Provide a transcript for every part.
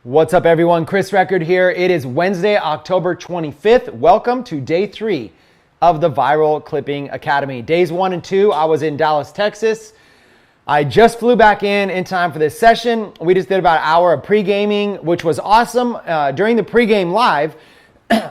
What's up, everyone? Chris Record here. It is Wednesday, October 25th. Welcome to day 3 of the Viral Clipping Academy. Days 1 and 2, I was in Dallas, Texas. I just flew back in time for this session. We just did about an hour of pre-gaming, which was awesome. During the pre-game live,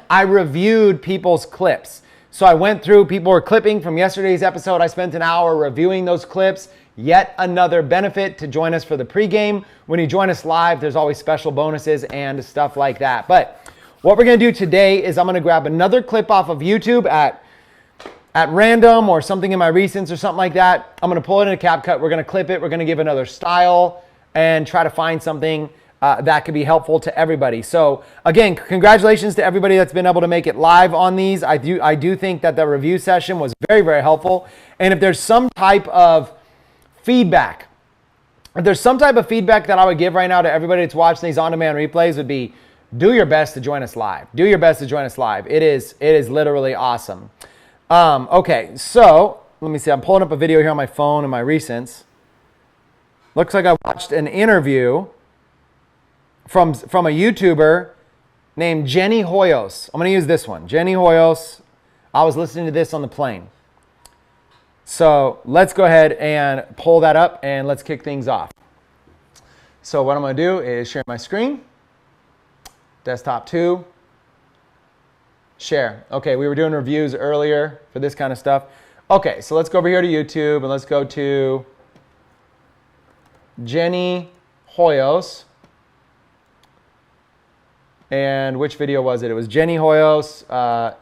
I reviewed people's clips. So I went through, people were clipping from yesterday's episode. I spent an hour reviewing those clips. Yet another benefit to join us for the pregame. When you join us live, there's always special bonuses and stuff like that. But what we're gonna do today is I'm gonna grab another clip off of YouTube at random or something in my recents or something like that. I'm gonna pull it in a CapCut, we're gonna clip it, we're gonna give another style and try to find something that could be helpful to everybody. So again, congratulations to everybody that's been able to make it live on these. I do think that the review session was very, very helpful. And if there's some type of feedback, if there's some type of feedback that I would give right now to everybody that's watching these on-demand replays, would be do your best to join us live. Do your best to join us live. It is literally awesome. Okay, so let me see. I'm pulling up a video here on my phone in my recents. Looks like I watched an interview from a YouTuber named Jenny Hoyos. I'm going to use this one. Jenny Hoyos. I was listening to this on the plane. So let's go ahead and pull that up and let's kick things off. So what I'm going to do is share my screen. Desktop 2. Share. Okay, we were doing reviews earlier for this kind of stuff. Okay, so let's go over here to YouTube and let's go to Jenny Hoyos. And which video was it? It was Jenny Hoyos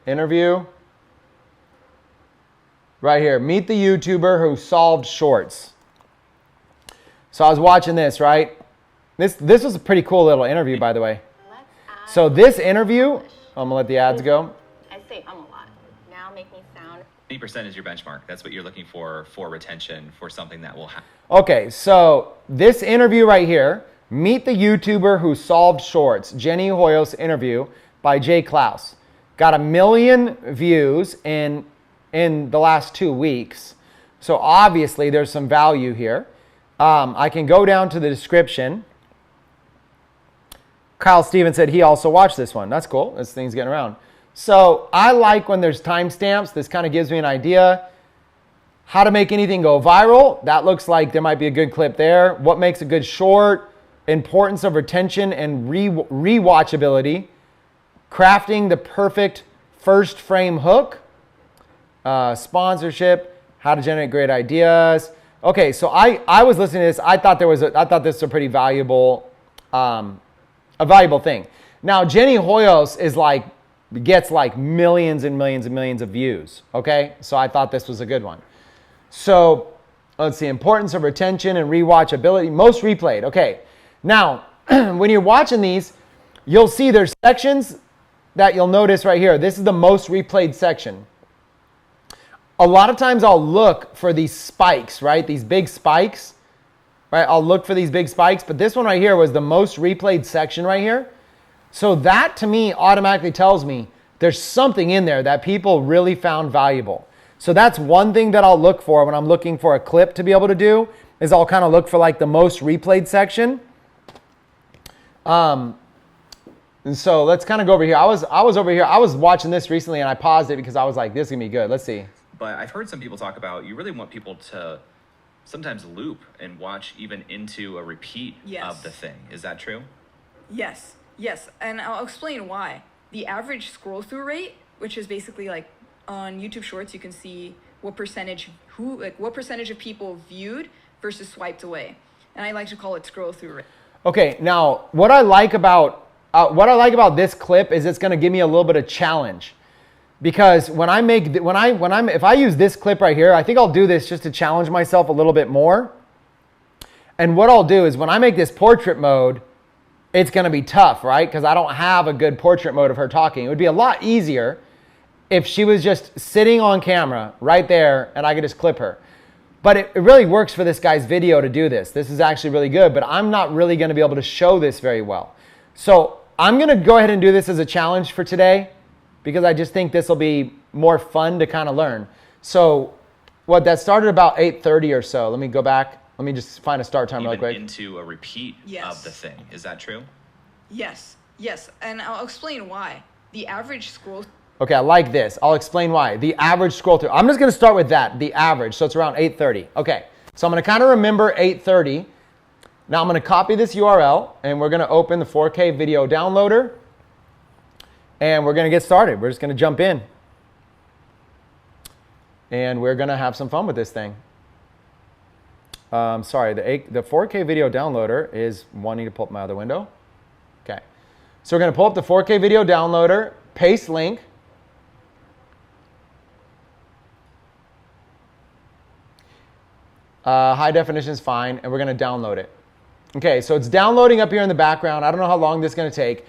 interview. Right here, meet the YouTuber who solved shorts. So I was watching this, right? This was a pretty cool little interview, by the way. So this interview, I'm gonna let the ads go. I say a lot. Now make me sound. 80% is your benchmark. That's what you're looking for retention, for something that will happen. Okay, so this interview right here, meet the YouTuber who solved shorts, Jenny Hoyos interview by Jay Klaus. Got 1 million views in the last 2 weeks. So obviously there's some value here. I can go down to the description. Kyle Stevens said he also watched this one. That's cool. This thing's getting around. So I like when there's timestamps. This kind of gives me an idea. How to make anything go viral. That looks like there might be a good clip there. What makes a good short? Importance of retention and rewatchability. Crafting the perfect first frame hook. Sponsorship, how to generate great ideas. Okay, so I was listening to this. I thought this was a pretty valuable, a valuable thing. Now Jenny Hoyos gets like millions and millions and millions of views. Okay, so I thought this was a good one. So let's see, importance of retention and rewatchability. Most replayed. Okay, now when you're watching these, you'll see there's sections that you'll notice right here. This is the most replayed section. A lot of times I'll look for these spikes, right? These big spikes, right? I'll look for these big spikes, but this one right here was the most replayed section right here. So that to me automatically tells me there's something in there that people really found valuable. So that's one thing that I'll look for when I'm looking for a clip to be able to do, is I'll kind of look for like the most replayed section. And so let's kind of go over here. I was over here. I was watching this recently and I paused it because I was like, this is gonna be good. Let's see. But I've heard some people talk about you really want people to sometimes loop and watch even into a repeat of the thing. Is that true? Yes. And I'll explain why. The average scroll through rate, which is basically like on YouTube Shorts, you can see what percentage of people viewed versus swiped away. And I like to call it scroll through rate. Okay, now what I like about this clip is it's going to give me a little bit of challenge. Because if I use this clip right here, I think I'll do this just to challenge myself a little bit more. And what I'll do is when I make this portrait mode, it's going to be tough, right? Because I don't have a good portrait mode of her talking. It would be a lot easier if she was just sitting on camera right there and I could just clip her. But it really works for this guy's video to do this. This is actually really good, but I'm not really going to be able to show this very well. So I'm going to go ahead and do this as a challenge for today, because I just think this will be more fun to kind of learn. So that started about 8:30 or so. Let me go back. Let me just find a start time real even quick. into a repeat of the thing. Is that true? Yes, and I'll explain why. The average scroll. Okay, I like this. I'll explain why. The average scroll through. I'm just going to start with that, the average. So it's around 8:30. Okay, so I'm going to kind of remember 8:30. Now I'm going to copy this URL, and we're going to open the 4K video downloader, and we're going to get started. We're just going to jump in, and we're going to have some fun with this thing. Sorry, the 4K video downloader is wanting to pull up my other window. Okay, so we're going to pull up the 4K video downloader, paste link. High definition is fine, and we're going to download it. Okay, so it's downloading up here in the background. I don't know how long this is going to take.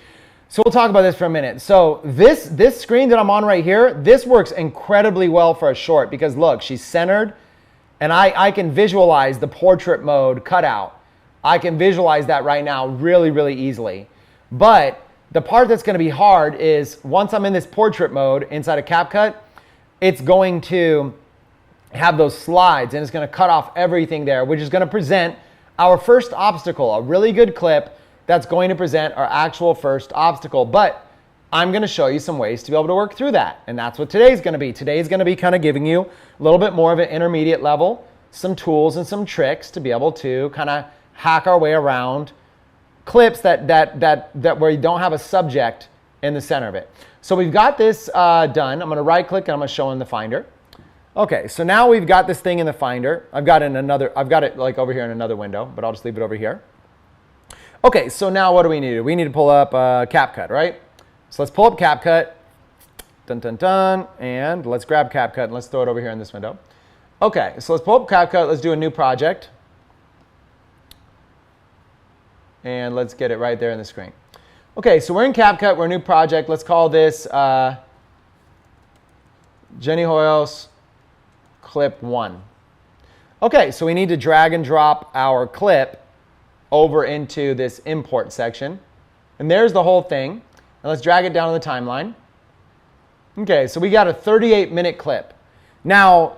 So we'll talk about this for a minute. So this screen that I'm on right here, this works incredibly well for a short because look, she's centered, and I can visualize the portrait mode cutout. I can visualize that right now really, really easily. But the part that's going to be hard is once I'm in this portrait mode inside of CapCut, it's going to have those slides, and it's going to cut off everything there, which is going to present our first obstacle, a really good clip that's going to present our actual first obstacle. But I'm going to show you some ways to be able to work through that, and that's what today's going to be. Today's going to be kind of giving you a little bit more of an intermediate level, some tools and some tricks to be able to kind of hack our way around clips that where you don't have a subject in the center of it. So we've got this done. I'm going to right click and I'm going to show in the Finder. Okay, so now we've got this thing in the Finder. I've got it like over here in another window, but I'll just leave it over here. Okay, so now what do we need? We need to pull up CapCut, right? So let's pull up CapCut. Dun, dun, dun. And let's grab CapCut and let's throw it over here in this window. Okay, so let's pull up CapCut. Let's do a new project. And let's get it right there in the screen. Okay, so we're in CapCut. We're a new project. Let's call this Jenny Hoyos Clip 1. Okay, so we need to drag and drop our clip over into this import section. And there's the whole thing. And let's drag it down to the timeline. Okay, so we got a 38-minute clip. Now,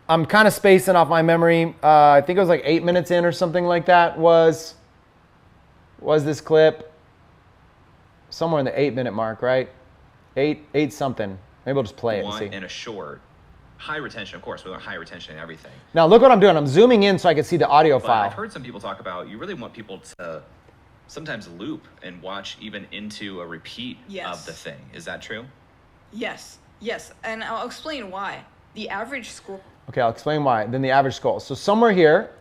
I'm kind of spacing off my memory. I think it was like 8 minutes in or something like that was this clip. Somewhere in the 8-minute mark, right? Eight something. Maybe we'll just play it and see. In a short. High retention, of course. We want high retention and everything. Now look what I'm doing. I'm zooming in so I can see the audio But file. I've heard some people talk about you really want people to sometimes loop and watch even into a repeat of the thing. Is that true? Yes, and I'll explain why. The average scroll. Okay, I'll explain why. Then the average scroll. So somewhere here,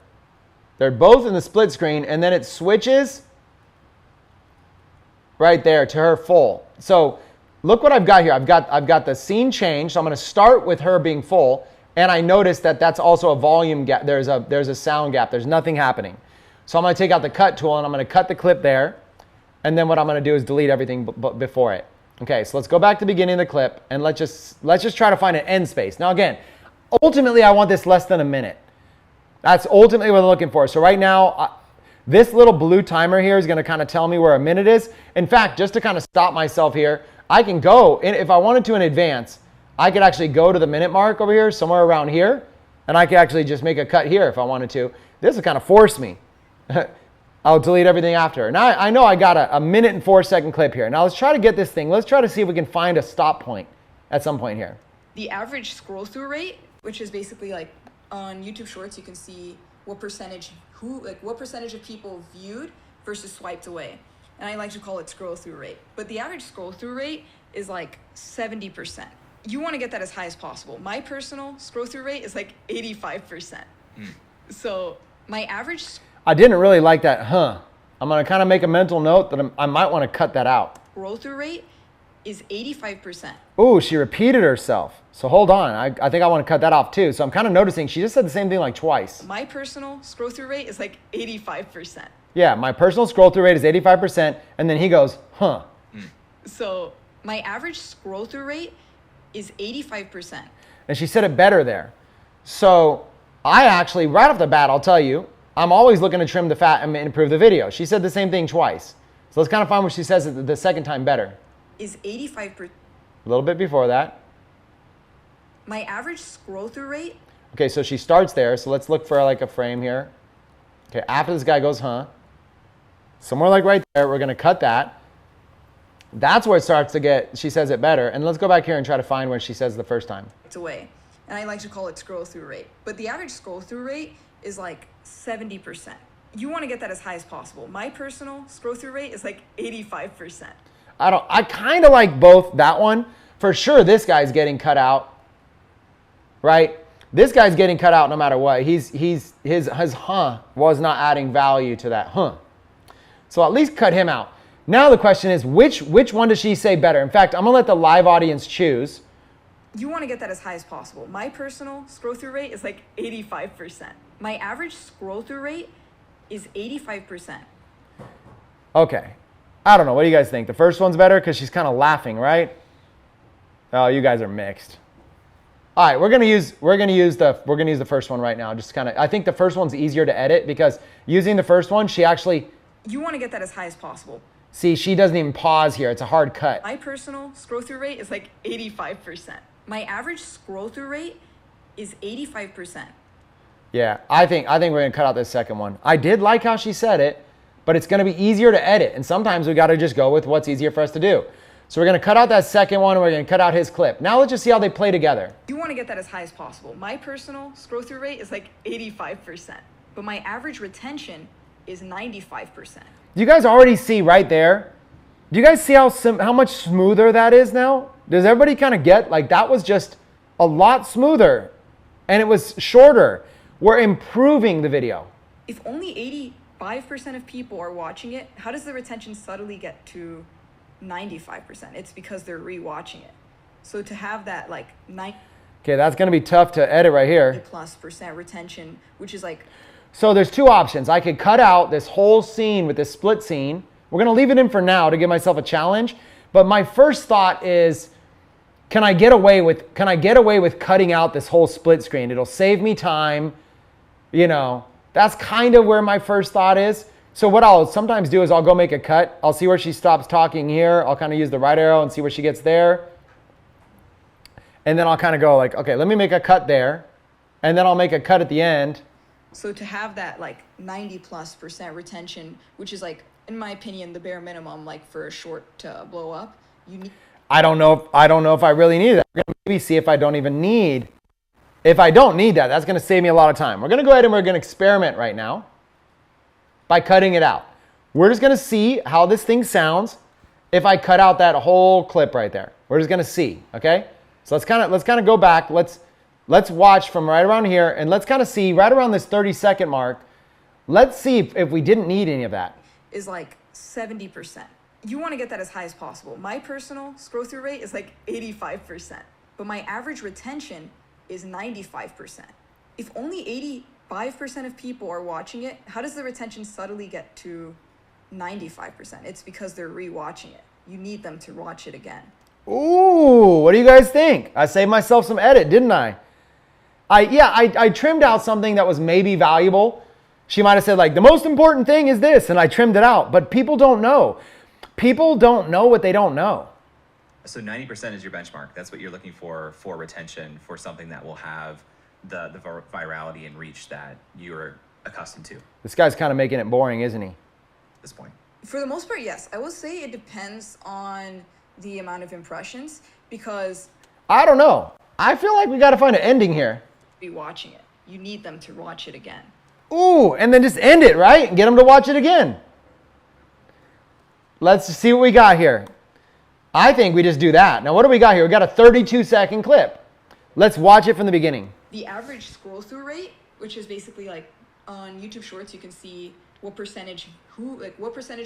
they're both in the split screen, and then it switches right there to her full. So look what I've got here. I've got the scene change. So I'm going to start with her being full, and I notice that that's also a volume gap. There's a sound gap. There's nothing happening. So I'm going to take out the cut tool, and I'm going to cut the clip there, and then what I'm going to do is delete everything before it. Okay, so let's go back to the beginning of the clip, and let's just try to find an end space. Now again, ultimately I want this less than a minute. That's ultimately what I'm looking for. So right now, this little blue timer here is going to kind of tell me where a minute is. In fact, just to kind of stop myself here, I can go, if I wanted to in advance, I could actually go to the minute mark over here, somewhere around here, and I could actually just make a cut here if I wanted to. This will kind of force me. I'll delete everything after. Now I know I got a minute and 4 second clip here. Now let's try to get this thing. Let's try to see if we can find a stop point at some point here. The average scroll through rate, which is basically like on YouTube Shorts, you can see what percentage of people viewed versus swiped away. And I like to call it scroll through rate. But the average scroll through rate is like 70%. You want to get that as high as possible. My personal scroll through rate is like 85%. So my average. I didn't really like that, I'm going to kind of make a mental note that I might want to cut that out. Scroll through rate is 85%. Ooh, she repeated herself. So hold on. I think I want to cut that off too. So I'm kind of noticing she just said the same thing like twice. My personal scroll through rate is like 85%. Yeah, my personal scroll through rate is 85%. And then he goes, So my average scroll through rate is 85%. And she said it better there. So I actually, right off the bat, I'll tell you, I'm always looking to trim the fat and improve the video. She said the same thing twice. So let's kind of find what she says the second time better. Is 85%. A little bit before that. My average scroll through rate. Okay, so she starts there. So let's look for like a frame here. Okay, after this guy goes, huh? Somewhere like right there, we're going to cut that. That's where it starts to get, she says it better. And let's go back here and try to find where she says the first time. It's away. And I like to call it scroll through rate. But the average scroll through rate is like 70%. You want to get that as high as possible. My personal scroll through rate is like 85%. I kind of like both that one. For sure, this guy's getting cut out, right? This guy's getting cut out no matter what. His huh was not adding value to that huh. So at least cut him out. Now the question is, which one does she say better? In fact, I'm going to let the live audience choose. You want to get that as high as possible. My personal scroll through rate is like 85%. My average scroll through rate is 85%. Okay. I don't know. What do you guys think? The first one's better because she's kind of laughing, right? Oh, you guys are mixed. All right, we're gonna use the first one right now. Just kind of, I think the first one's easier to edit because using the first one, she actually. You want to get that as high as possible. See, she doesn't even pause here. It's a hard cut. My personal scroll through rate is like 85%. My average scroll through rate is 85%. Yeah, I think we're gonna cut out this second one. I did like how she said it, but it's gonna be easier to edit, and sometimes we gotta just go with what's easier for us to do. So we're gonna cut out that second one, and we're gonna cut out his clip. Now let's just see how they play together. You want to get that as high as possible. My personal scroll through rate is like 85%, but my average retention is 95%. Do you guys already see right there? Do you guys see how much smoother that is now? Does everybody kind of get, like, that was just a lot smoother and it was shorter. We're improving the video. If only 85% of people are watching it, how does the retention subtly get to 95%? It's because they're rewatching it. So to have that like 90 Okay, that's going to be tough to edit right here. +% retention, which is like. So there's two options. I could cut out this whole scene with this split scene. We're going to leave it in for now to give myself a challenge. But my first thought is, can I get away with cutting out this whole split screen? It'll save me time. You know, that's kind of where my first thought is. So what I'll sometimes do is I'll go make a cut. I'll see where she stops talking here. I'll kind of use the right arrow and see where she gets there. And then I'll kind of go like, okay, let me make a cut there. And then I'll make a cut at the end. So to have that like 90+% retention, which is like, in my opinion, the bare minimum, like for a short to blow up, you need. I don't know if I really need that. We're gonna maybe see if I don't need that. That's gonna save me a lot of time. We're gonna go ahead and we're gonna experiment right now by cutting it out. We're just gonna see how this thing sounds if I cut out that whole clip right there. We're just gonna see, okay? So let's kind of go back. Let's watch from right around here and let's kind of see right around this 30-second mark. Let's see if we didn't need any of that. Is like 70%. You want to get that as high as possible. My personal scroll through rate is like 85%, but my average retention is 95%. If only 85% of people are watching it, how does the retention subtly get to 95%? It's because they're rewatching it. You need them to watch it again. Ooh, what do you guys think? I saved myself some edit, didn't I? I trimmed out something that was maybe valuable. She might have said like, the most important thing is this, and I trimmed it out, but people don't know. People don't know what they don't know. So 90% is your benchmark. That's what you're looking for retention, for something that will have the virality and reach that you're accustomed to. This guy's kind of making it boring, isn't he? At this point. For the most part, yes. I will say it depends on the amount of impressions because. I don't know. I feel like we got to find an ending here. Be watching it. You need them to watch it again. Ooh, and then just end it, right? And get them to watch it again. Let's see what we got here. I think we just do that. Now, what do we got here? We got a 32-second clip. Let's watch it from the beginning. The average scroll through rate, which is basically like on YouTube Shorts, you can see what percentage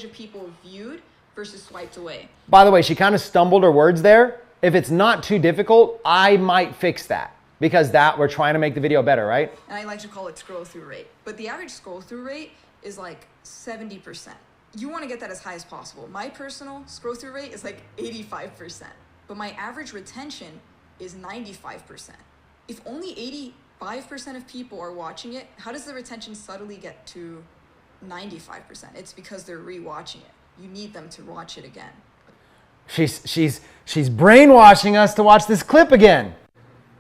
of people viewed versus swiped away. By the way, she kind of stumbled her words there. If it's not too difficult, I might fix that because we're trying to make the video better, right? And I like to call it scroll through rate. But the average scroll through rate is like 70%. You want to get that as high as possible. My personal scroll through rate is like 85%, but my average retention is 95%. If only 85% of people are watching it, how does the retention subtly get to 95%? It's because they're rewatching it. You need them to watch it again. She's brainwashing us to watch this clip again,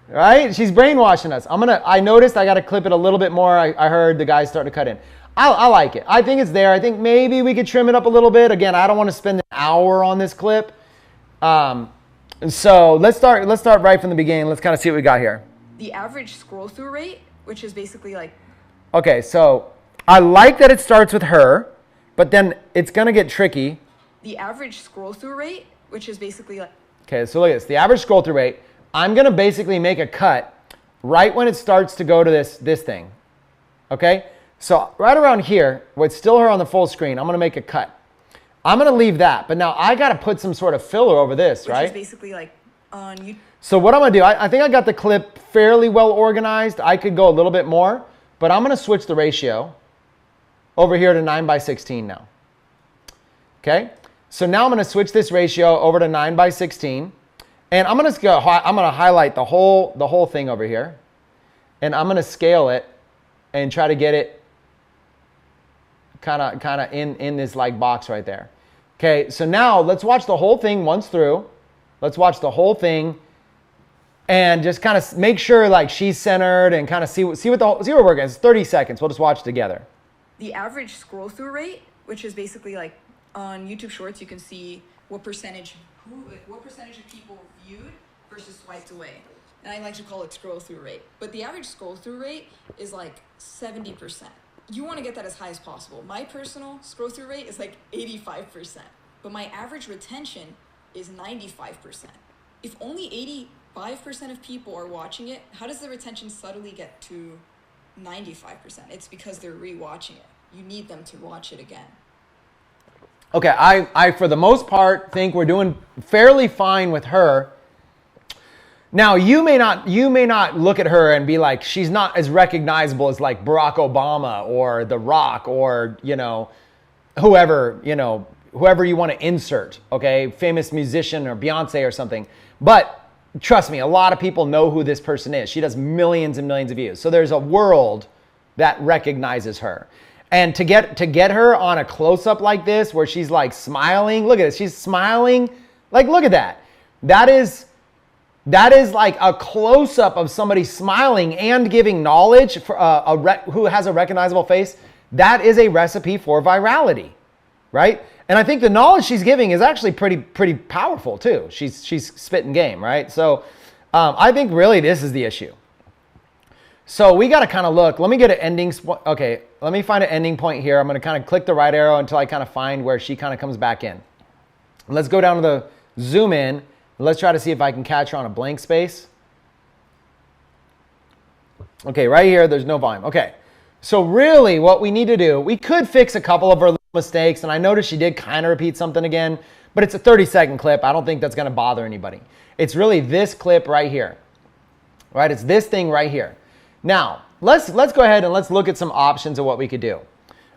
right? She's brainwashing us. I noticed I got to clip it a little bit more. I heard the guys starting to cut in. I like it. I think it's there. I think maybe we could trim it up a little bit. Again, I don't want to spend an hour on this clip. And so let's start right from the beginning. Let's kind of see what we got here. The average scroll through rate, which is basically like, Okay, so I like that it starts with her, but then it's going to get tricky. the average scroll through rate, which is basically like, Okay, so look at this. The average scroll through rate. I'm going to basically make a cut right when it starts to go to this thing. Okay? So right around here, where it's still her on the full screen, I'm going to make a cut. I'm going to leave that. But now I got to put some sort of filler over this, which right? is basically like on YouTube. So what I'm going to do, I think I got the clip fairly well organized. I could go a little bit more, but I'm going to switch the ratio over here to 9:16 now. Okay? So now I'm going to switch this ratio over to 9:16, and I'm going to highlight the whole thing over here, and I'm going to scale it and try to get it kind of in this like box right there. Okay, so now let's watch the whole thing once through. Let's watch the whole thing and just kind of make sure like she's centered and kind of see what we're working. It's 30 seconds. We'll just watch it together. The average scroll through rate, which is basically like on YouTube Shorts, you can see what percentage of people viewed versus swiped away. And I like to call it scroll through rate. But the average scroll through rate is like 70%. You want to get that as high as possible. My personal scroll through rate is like 85%. But my average retention is 95%. If only 85% of people are watching it, how does the retention subtly get to 95%? It's because they're rewatching it. You need them to watch it again. Okay, I for the most part think we're doing fairly fine with her. Now you may not look at her and be like, she's not as recognizable as like Barack Obama or The Rock or whoever you want to insert, okay, famous musician or Beyonce or something. But trust me, a lot of people know who this person is. She does millions and millions of views. So there's a world that recognizes her. And to get her on a close-up like this where she's like smiling, look at this, she's smiling. Like, look at that. That is like a close-up of somebody smiling and giving knowledge for who has a recognizable face. That is a recipe for virality, right? And I think the knowledge she's giving is actually pretty powerful too. She's spitting game, right? So I think really this is the issue. So we got to kind of look. Let me get an ending. Okay, let me find an ending point here. I'm going to kind of click the right arrow until I kind of find where she kind of comes back in. Let's go down to the zoom in. Let's try to see if I can catch her on a blank space. Okay, right here, there's no volume. Okay, so really what we need to do, we could fix a couple of her little mistakes, and I noticed she did kind of repeat something again, but it's a 30-second clip. I don't think that's going to bother anybody. It's really this clip right here, right? It's this thing right here. Now, let's go ahead and let's look at some options of what we could do.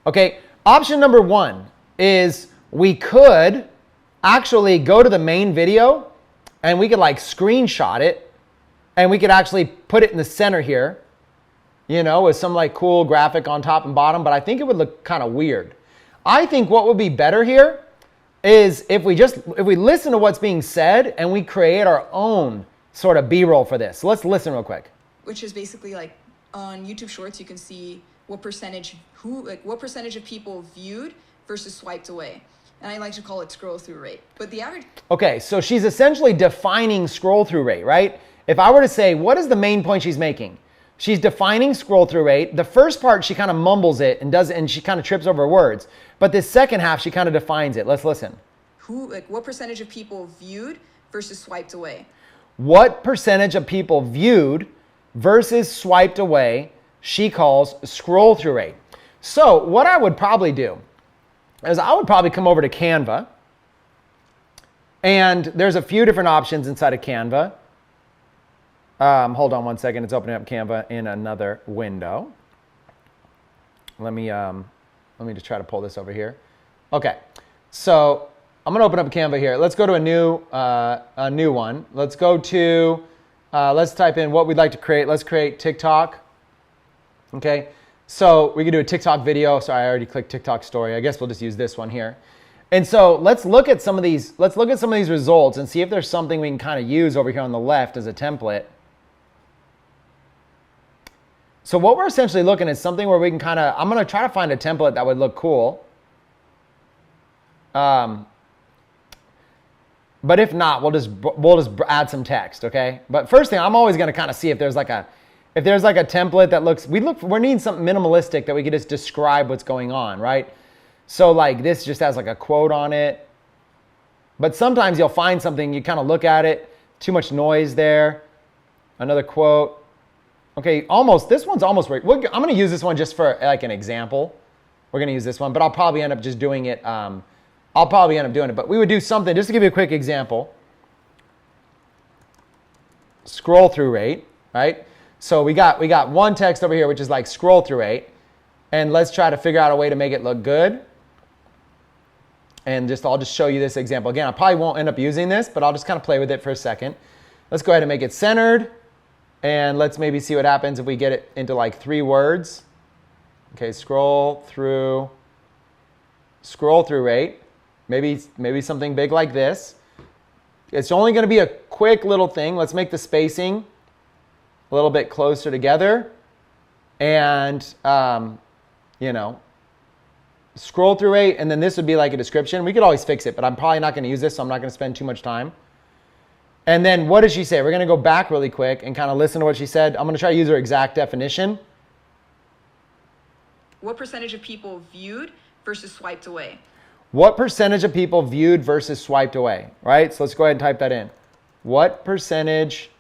Okay, option number one is we could actually go to the main video and we could like screenshot it and we could actually put it in the center here, with some like cool graphic on top and bottom, but I think it would look kind of weird. I think what would be better here is if we listen to what's being said and we create our own sort of B-roll for this. So let's listen real quick. Which is basically like on YouTube Shorts, you can see what percentage of people viewed versus swiped away. And I like to call it scroll through rate. But the average... Okay, so she's essentially defining scroll through rate, right? If I were to say, what is the main point she's making? She's defining scroll through rate. The first part, she kind of mumbles it and she kind of trips over words. But this second half, she kind of defines it. Let's listen. What percentage of people viewed versus swiped away? What percentage of people viewed versus swiped away, she calls scroll through rate. So what I would probably do is I would probably come over to Canva, and there's a few different options inside of Canva. Hold on one second. It's opening up Canva in another window. Let me just try to pull this over here. Okay, so I'm going to open up Canva here. Let's go to a new one. Let's go to, let's type in what we'd like to create. Let's create TikTok. Okay, so we can do a TikTok video. Sorry, I already clicked TikTok story. I guess we'll just use this one here. And so let's look at some of these results and see if there's something we can kind of use over here on the left as a template. So what we're essentially looking at is something where we can kind of, I'm going to try to find a template that would look cool. But if not, we'll just add some text, okay? But first thing, I'm always going to kind of see if there's like a template that looks, we're needing something minimalistic that we could just describe what's going on, right? So like this just has like a quote on it. But sometimes you'll find something, you kind of look at it, too much noise there. Another quote. Okay, this one's almost right. I'm going to use this one just for like an example. We're going to use this one, but I'll probably end up just doing it. But we would do something, just to give you a quick example. Scroll through rate, right? So we got one text over here, which is like scroll through rate. And let's try to figure out a way to make it look good. And I'll just show you this example. Again, I probably won't end up using this, but I'll just kind of play with it for a second. Let's go ahead and make it centered. And let's maybe see what happens if we get it into like 3 words. Okay, scroll through rate. Maybe something big like this. It's only going to be a quick little thing. Let's make the spacing a little bit closer together. And, scroll through rate. And then this would be like a description. We could always fix it, but I'm probably not going to use this, so I'm not going to spend too much time. And then what did she say? We're going to go back really quick and kind of listen to what she said. I'm going to try to use her exact definition. What percentage of people viewed versus swiped away? What percentage of people viewed versus swiped away, right? So let's go ahead and type that in. What percentage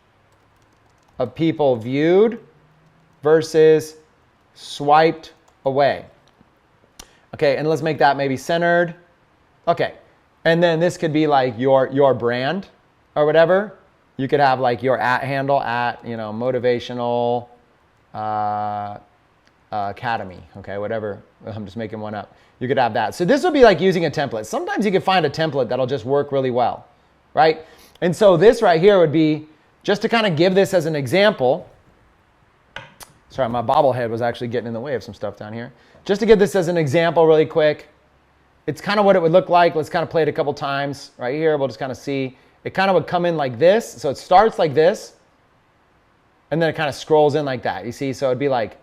of people viewed versus swiped away? Okay, and let's make that maybe centered. Okay, and then this could be like your brand or whatever. You could have like your handle motivational academy, okay, whatever. I'm just making one up. You could have that. So this would be like using a template. Sometimes you can find a template that'll just work really well, right? And so this right here would be, just to kind of give this as an example. Sorry, my bobblehead was actually getting in the way of some stuff down here. Just to give this as an example really quick. It's kind of what it would look like. Let's kind of play it a couple times right here. We'll just kind of see. It kind of would come in like this. So it starts like this. And then it kind of scrolls in like that. You see? So it'd be like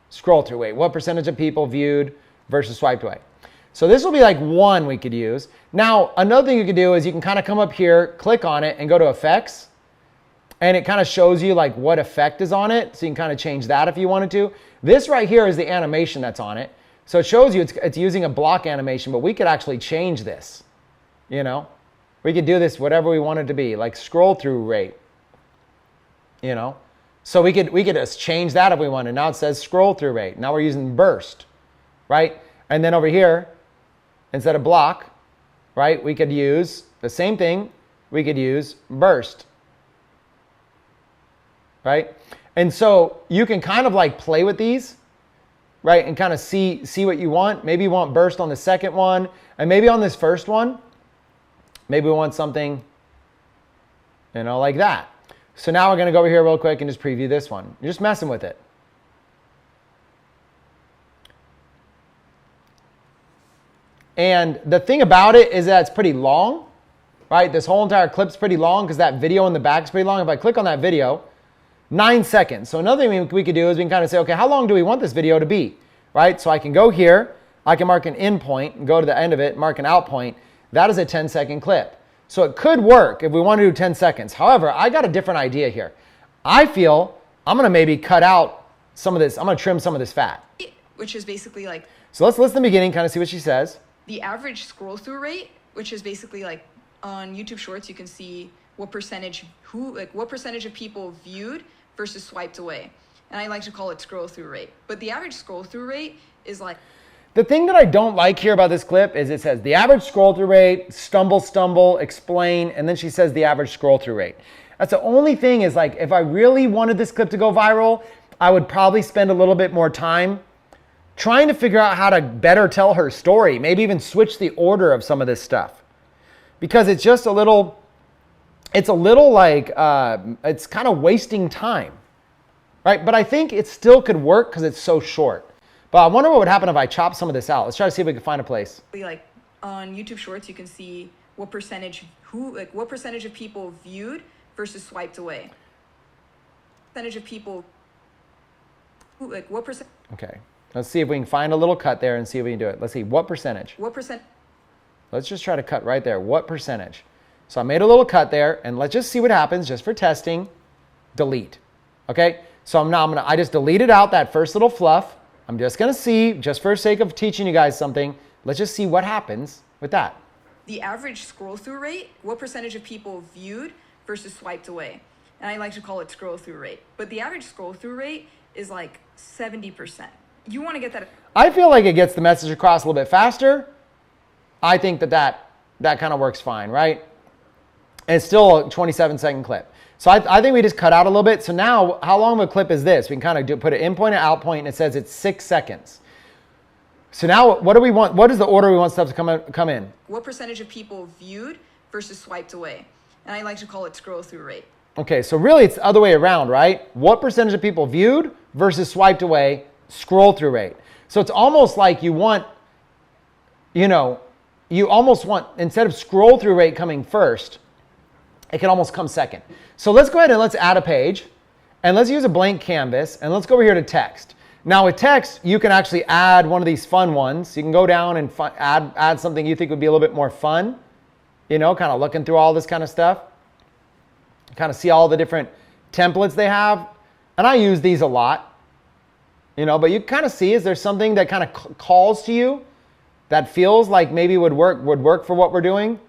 scroll through rate. What percentage of people viewed versus swiped away? So this will be like one we could use. Now, another thing you could do is you can kind of come up here, click on it, and go to effects. And it kind of shows you like what effect is on it. So you can kind of change that if you wanted to. This right here is the animation that's on it. So it shows you it's using a block animation, but we could actually change this. We could do this whatever we want it to be, like scroll through rate. So we could just change that if we wanted. Now it says scroll through rate. Now we're using burst, right? And then over here, instead of block, right, we could use the same thing. We could use burst, right? And so you can kind of like play with these, right, and kind of see what you want. Maybe you want burst on the second one, and maybe on this first one, maybe we want something, like that. So now we're going to go over here real quick and just preview this one. You're just messing with it. And the thing about it is that it's pretty long, right? This whole entire clip's pretty long because that video in the back is pretty long. If I click on that video, 9 seconds. So another thing we could do is we can kind of say, okay, how long do we want this video to be, right? So I can go here, I can mark an in point and go to the end of it, mark an out point. That is a 10-second clip. So it could work if we want to do 10 seconds. However, I got a different idea here. I feel I'm going to maybe cut out some of this. I'm going to trim some of this fat. Which is basically like... So let's listen to the beginning, kind of see what she says. The average scroll through rate, which is basically like on YouTube Shorts, you can see what percentage of people viewed versus swiped away. And I like to call it scroll through rate. But the average scroll through rate is like... The thing that I don't like here about this clip is it says the average scroll through rate, stumble, explain, and then she says the average scroll through rate. That's the only thing is like if I really wanted this clip to go viral, I would probably spend a little bit more time trying to figure out how to better tell her story, maybe even switch the order of some of this stuff. Because it's just it's kind of wasting time, right? But I think it still could work because it's so short. But I wonder what would happen if I chop some of this out. Let's try to see if we can find a place. Like on YouTube Shorts, you can see what percentage of people viewed versus swiped away. Percentage of people like what percent? Okay. Let's see if we can find a little cut there and see if we can do it. Let's see. What percentage? What percent? Let's just try to cut right there. What percentage? So I made a little cut there, and let's just see what happens just for testing. Delete. Okay? So I just deleted out that first little fluff. I'm just going to see, just for the sake of teaching you guys something, let's just see what happens with that. The average scroll through rate, what percentage of people viewed versus swiped away? And I like to call it scroll through rate. But the average scroll through rate is like 70%. You want to get that. I feel like it gets the message across a little bit faster. I think that kind of works fine, right? And it's still a 27-second clip. So I think we just cut out a little bit. So now, how long of a clip is this? We can kind of put an in point and out point, and it says it's 6 seconds. So now, what do we want? What is the order we want stuff to come in? What percentage of people viewed versus swiped away? And I like to call it scroll through rate. Okay, so really it's the other way around, right? What percentage of people viewed versus swiped away, scroll through rate. So it's almost like you want, you almost want, instead of scroll through rate coming first, it can almost come second. So let's go ahead and let's add a page, and let's use a blank canvas, and let's go over here to text. Now with text, you can actually add one of these fun ones. You can go down and add something you think would be a little bit more fun, kind of looking through all this kind of stuff. Kind of see all the different templates they have. And I use these a lot, but you kind of see, is there something that kind of calls to you that feels like maybe would work for what we're doing?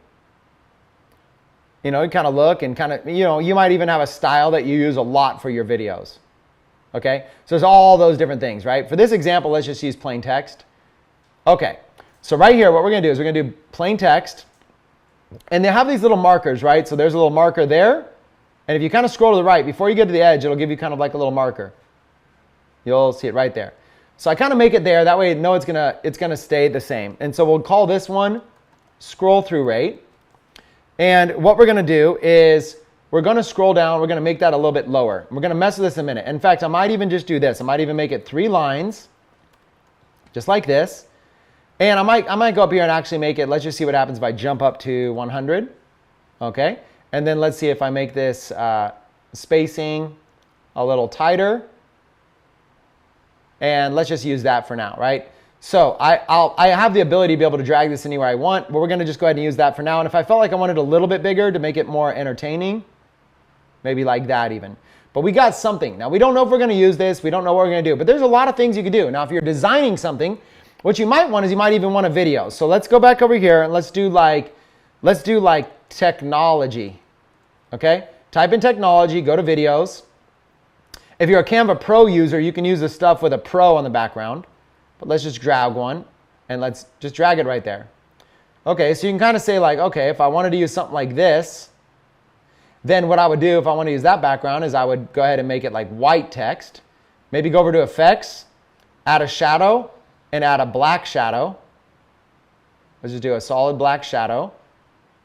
You kind of look and kind of, you might even have a style that you use a lot for your videos. Okay, so there's all those different things, right? For this example, let's just use plain text. Okay, so right here, what we're going to do is we're going to do plain text. And they have these little markers, right? So there's a little marker there. And if you kind of scroll to the right, before you get to the edge, it'll give you kind of like a little marker. You'll see it right there. So I kind of make it there. That way, no, it's gonna stay the same. And so we'll call this one scroll through rate. And what we're gonna do is we're gonna scroll down. We're gonna make that a little bit lower. We're gonna mess with this in a minute. In fact, I might even just do this. I might even make it 3 lines, just like this. And I might go up here and actually make it. Let's just see what happens if I jump up to 100. Okay. And then let's see if I make this spacing a little tighter. And let's just use that for now, right? So I have the ability to be able to drag this anywhere I want, but we're going to just go ahead and use that for now. And if I felt like I wanted a little bit bigger to make it more entertaining, maybe like that even. But we got something. Now, we don't know if we're going to use this. We don't know what we're going to do. But there's a lot of things you could do. Now, if you're designing something, what you might want is you might even want a video. So let's go back over here and let's do like technology. Okay? Type in technology, go to videos. If you're a Canva Pro user, you can use this stuff with a Pro on the background. But let's just drag one and let's just drag it right there. Okay, so you can kind of say like, okay, if I wanted to use something like this, then what I would do if I want to use that background is I would go ahead and make it like white text. Maybe go over to effects, add a shadow, and add a black shadow. Let's just do a solid black shadow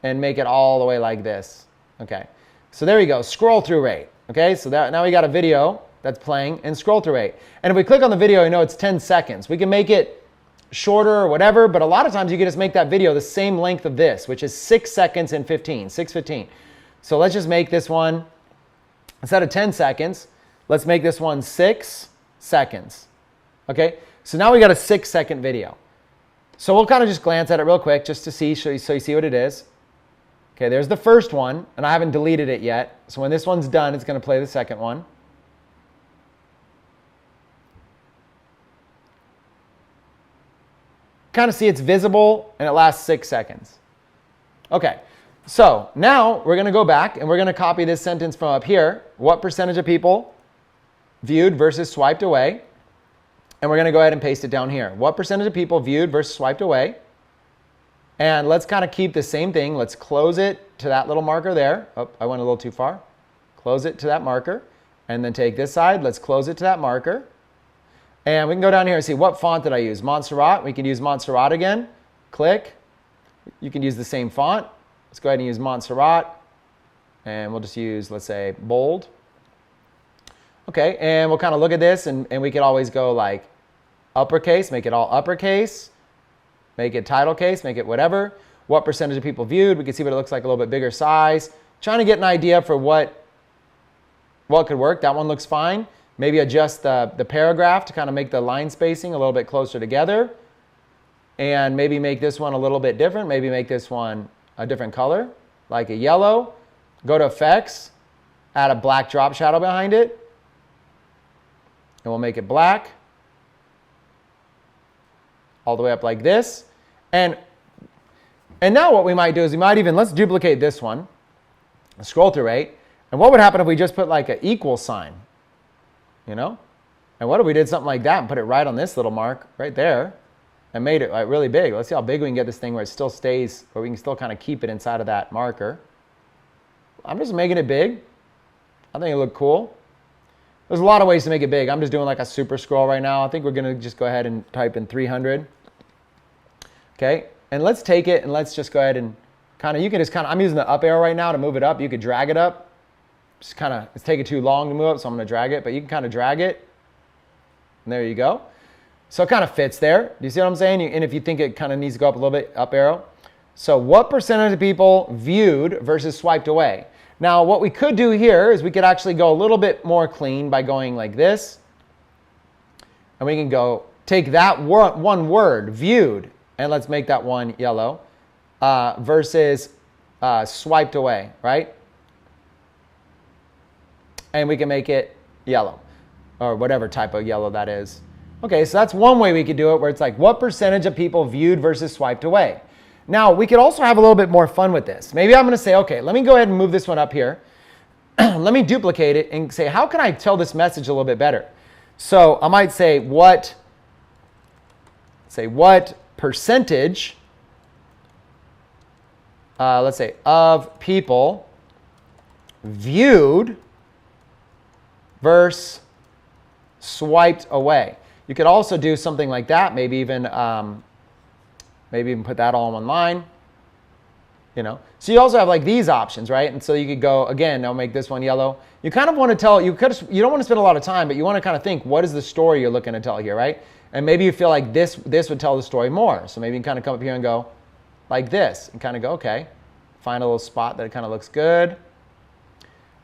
and make it all the way like this. Okay, so there you go, scroll through rate. Okay, so now we got a video that's playing and scroll through rate. And if we click on the video, it's 10 seconds. We can make it shorter or whatever, but a lot of times you can just make that video the same length of this, which is 6 seconds and 6:15. So let's just make this one, instead of 10 seconds, let's make this one 6 seconds. Okay, so now we got a 6-second video. So we'll kind of just glance at it real quick just to see, so you see what it is. Okay, there's the first one, and I haven't deleted it yet. So when this one's done, it's going to play the second one. Kind of see it's visible, and it lasts 6 seconds. Okay, so now we're going to go back, and we're going to copy this sentence from up here. What percentage of people viewed versus swiped away? And we're going to go ahead and paste it down here. What percentage of people viewed versus swiped away? And let's kind of keep the same thing. Let's close it to that little marker there. Oh, I went a little too far. Close it to that marker. And then take this side. Let's close it to that marker. And we can go down here and see what font did I use. Montserrat. We can use Montserrat again. Click. You can use the same font. Let's go ahead and use Montserrat. And we'll just use, let's say, bold. Okay, and we'll kind of look at this, and we could always go like uppercase, make it all uppercase. Make it title case, make it whatever. What percentage of people viewed? We can see what it looks like a little bit bigger size. Trying to get an idea for what could work. That one looks fine. Maybe adjust the paragraph to kind of make the line spacing a little bit closer together. And maybe make this one a little bit different. Maybe make this one a different color, like a yellow. Go to effects, add a black drop shadow behind it. And we'll make it black. All the way up like this. And now what we might do is we might even, let's duplicate this one. Scroll through rate. And what would happen if we just put like an equal sign? You know? And what if we did something like that and put it right on this little mark right there and made it like really big? Let's see how big we can get this thing where it still stays, where we can still kind of keep it inside of that marker. I'm just making it big. I think it looked cool. There's a lot of ways to make it big. I'm just doing like a super scroll right now. I think we're going to just go ahead and type in 300. Okay. And let's take it and let's just go ahead and kind of, you can just kind of, I'm using the up arrow right now to move it up. You could drag it up. Just kind of, it's taking too long to move up, so I'm going to drag it. But you can kind of drag it. And there you go. So it kind of fits there. Do you see what I'm saying? And if you think it kind of needs to go up a little bit, up arrow. So what percentage of people viewed versus swiped away? Now, what we could do here is we could actually go a little bit more clean by going like this. And we can go take that one word, viewed, and let's make that one yellow, versus swiped away, right? And we can make it yellow, or whatever type of yellow that is. Okay, so that's one way we could do it, where it's like what percentage of people viewed versus swiped away. Now, we could also have a little bit more fun with this. Maybe I'm going to say, okay, let me go ahead and move this one up here. Let me duplicate it and say, how can I tell this message a little bit better? So I might say what percentage, let's say, of people viewed versus swiped away. You could also do something like that, maybe even put that all in one line, you know. So you also have like these options, right? And so you could go, again, I'll make this one yellow. You kind of want to tell, you don't want to spend a lot of time, but you want to kind of think, what is the story you're looking to tell here, right? And maybe you feel like this would tell the story more. So maybe you can kind of come up here and go like this and kind of go, okay, find a little spot that kind of looks good.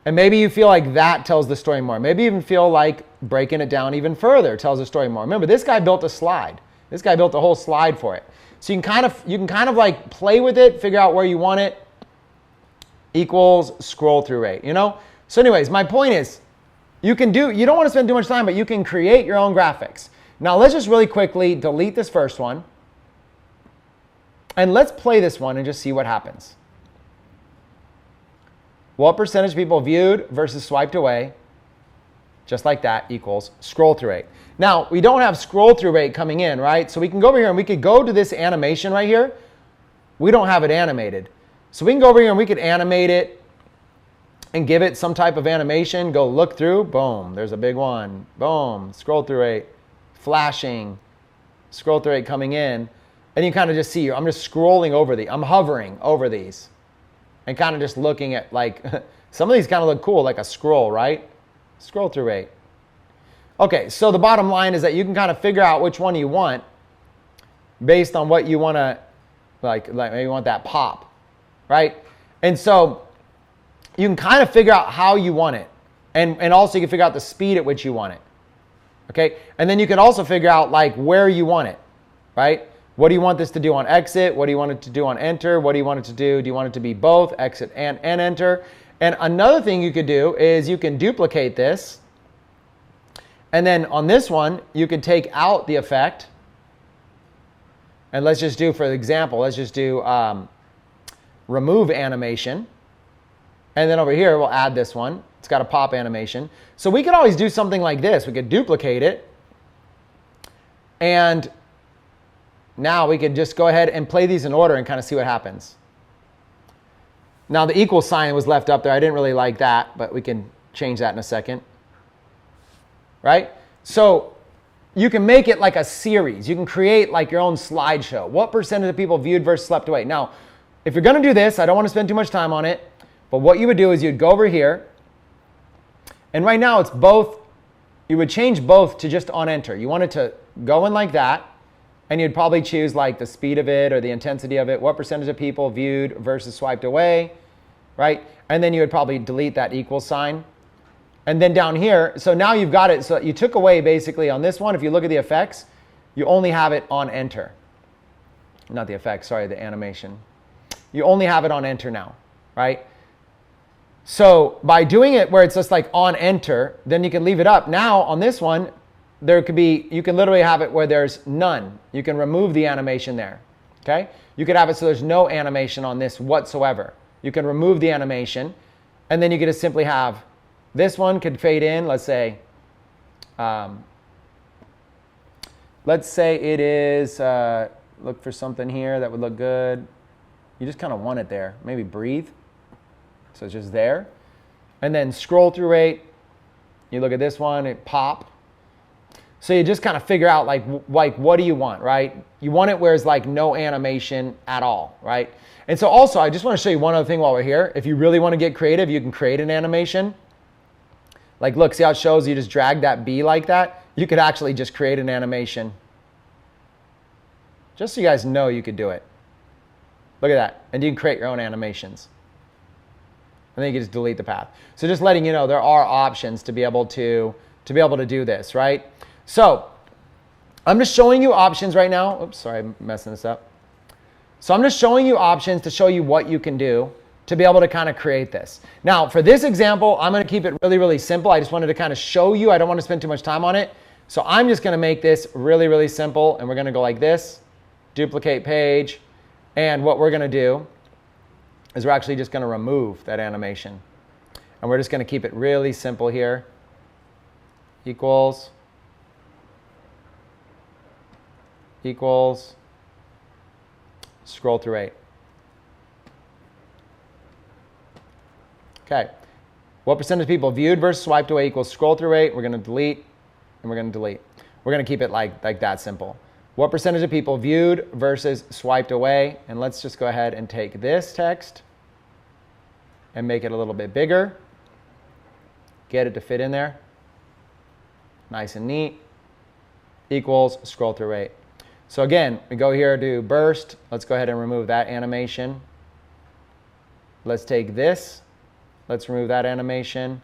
And maybe you feel like that tells the story more. Maybe you even feel like breaking it down even further tells the story more. Remember, this guy built a slide. This guy built a whole slide for it. So you can kind of like play with it, figure out where you want it, equals scroll through rate, you know? So anyways, my point is, you don't want to spend too much time, but you can create your own graphics. Now let's just really quickly delete this first one. And let's play this one and just see what happens. What percentage of people viewed versus swiped away, just like that, equals scroll through rate. Now, we don't have scroll through rate coming in, right? So we can go over here and we could go to this animation right here. We don't have it animated. So we can go over here and we could animate it and give it some type of animation. Go look through, boom, there's a big one. Boom, scroll through rate, flashing, scroll through rate coming in. And you kind of just see, I'm just scrolling over I'm hovering over these. And kind of just looking at like, some of these kind of look cool, like a scroll, right? Scroll through rate. Okay, so the bottom line is that you can kind of figure out which one you want based on what you want to, like maybe you want that pop, right? And so you can kind of figure out how you want it. And also you can figure out the speed at which you want it. Okay, and then you can also figure out like where you want it, right? What do you want this to do on exit? What do you want it to do on enter? What do you want it to do? Do you want it to be both exit and enter? And another thing you could do is you can duplicate this. And then on this one, you could take out the effect. And let's just do, for example, let's just do remove animation. And then over here, we'll add this one. It's got a pop animation. So we could always do something like this. We could duplicate it. And now we could just go ahead and play these in order and kind of see what happens. Now the equal sign was left up there. I didn't really like that, but we can change that in a second. Right? So you can make it like a series. You can create like your own slideshow. What percentage of people viewed versus slept away? Now, if you're going to do this, I don't want to spend too much time on it, but what you would do is you'd go over here, and right now it's both, you would change both to just on enter. You want it to go in like that, and you'd probably choose like the speed of it or the intensity of it, what percentage of people viewed versus swiped away, right? And then you would probably delete that equal sign. And then down here, so now you've got it. So you took away basically on this one, if you look at the effects, you only have it on enter. Not the effects, sorry, the animation. You only have it on enter now, right? So by doing it where it's just like on enter, then you can leave it up. Now on this one, there could be, you can literally have it where there's none. You can remove the animation there, okay? You could have it so there's no animation on this whatsoever. You can remove the animation, and then you could just simply have this one could fade in. Let's say it is, look for something here that would look good. You just kind of want it there. Maybe breathe. So it's just there. And then scroll through rate. You look at this one, it pop. So you just kind of figure out like what do you want, right? You want it where it's like no animation at all, right? And so also, I just want to show you one other thing while we're here. If you really want to get creative, you can create an animation. Like look, see how it shows you just drag that B like that? You could actually just create an animation. Just so you guys know you could do it. Look at that. And you can create your own animations. And then you can just delete the path. So just letting you know there are options to be able to do this, right? So I'm just showing you options right now. Oops, sorry, I'm messing this up. So I'm just showing you options to show you what you can do to be able to kind of create this. Now, for this example, I'm going to keep it really, really simple. I just wanted to kind of show you. I don't want to spend too much time on it. So I'm just going to make this really, really simple. And we're going to go like this, duplicate page. And what we're going to do is we're actually just going to remove that animation. And we're just going to keep it really simple here. Equals. Scroll through rate. Okay. What percentage of people viewed versus swiped away equals scroll through rate. We're going to delete, and we're going to delete. We're going to keep it like that simple. What percentage of people viewed versus swiped away? And let's just go ahead and take this text and make it a little bit bigger. Get it to fit in there. Nice and neat. Equals scroll through rate. So again, we go here to burst. Let's go ahead and remove that animation. Let's take this. Let's remove that animation.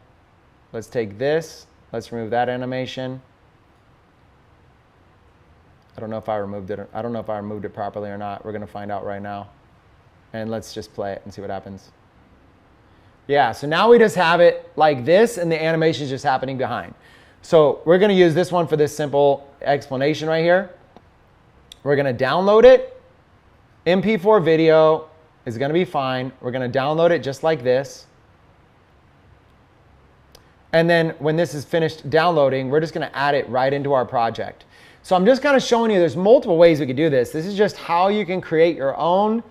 Let's take this. Let's remove that animation. I don't know if I removed it. I don't know if I removed it properly or not. We're going to find out right now. And let's just play it and see what happens. Yeah, so now we just have it like this, and the animation is just happening behind. So we're going to use this one for this simple explanation right here. We're going to download it. MP4 video is going to be fine. We're going to download it just like this. And then when this is finished downloading, we're just going to add it right into our project. So I'm just kind of showing you there's multiple ways we could do this. This is just how you can create your own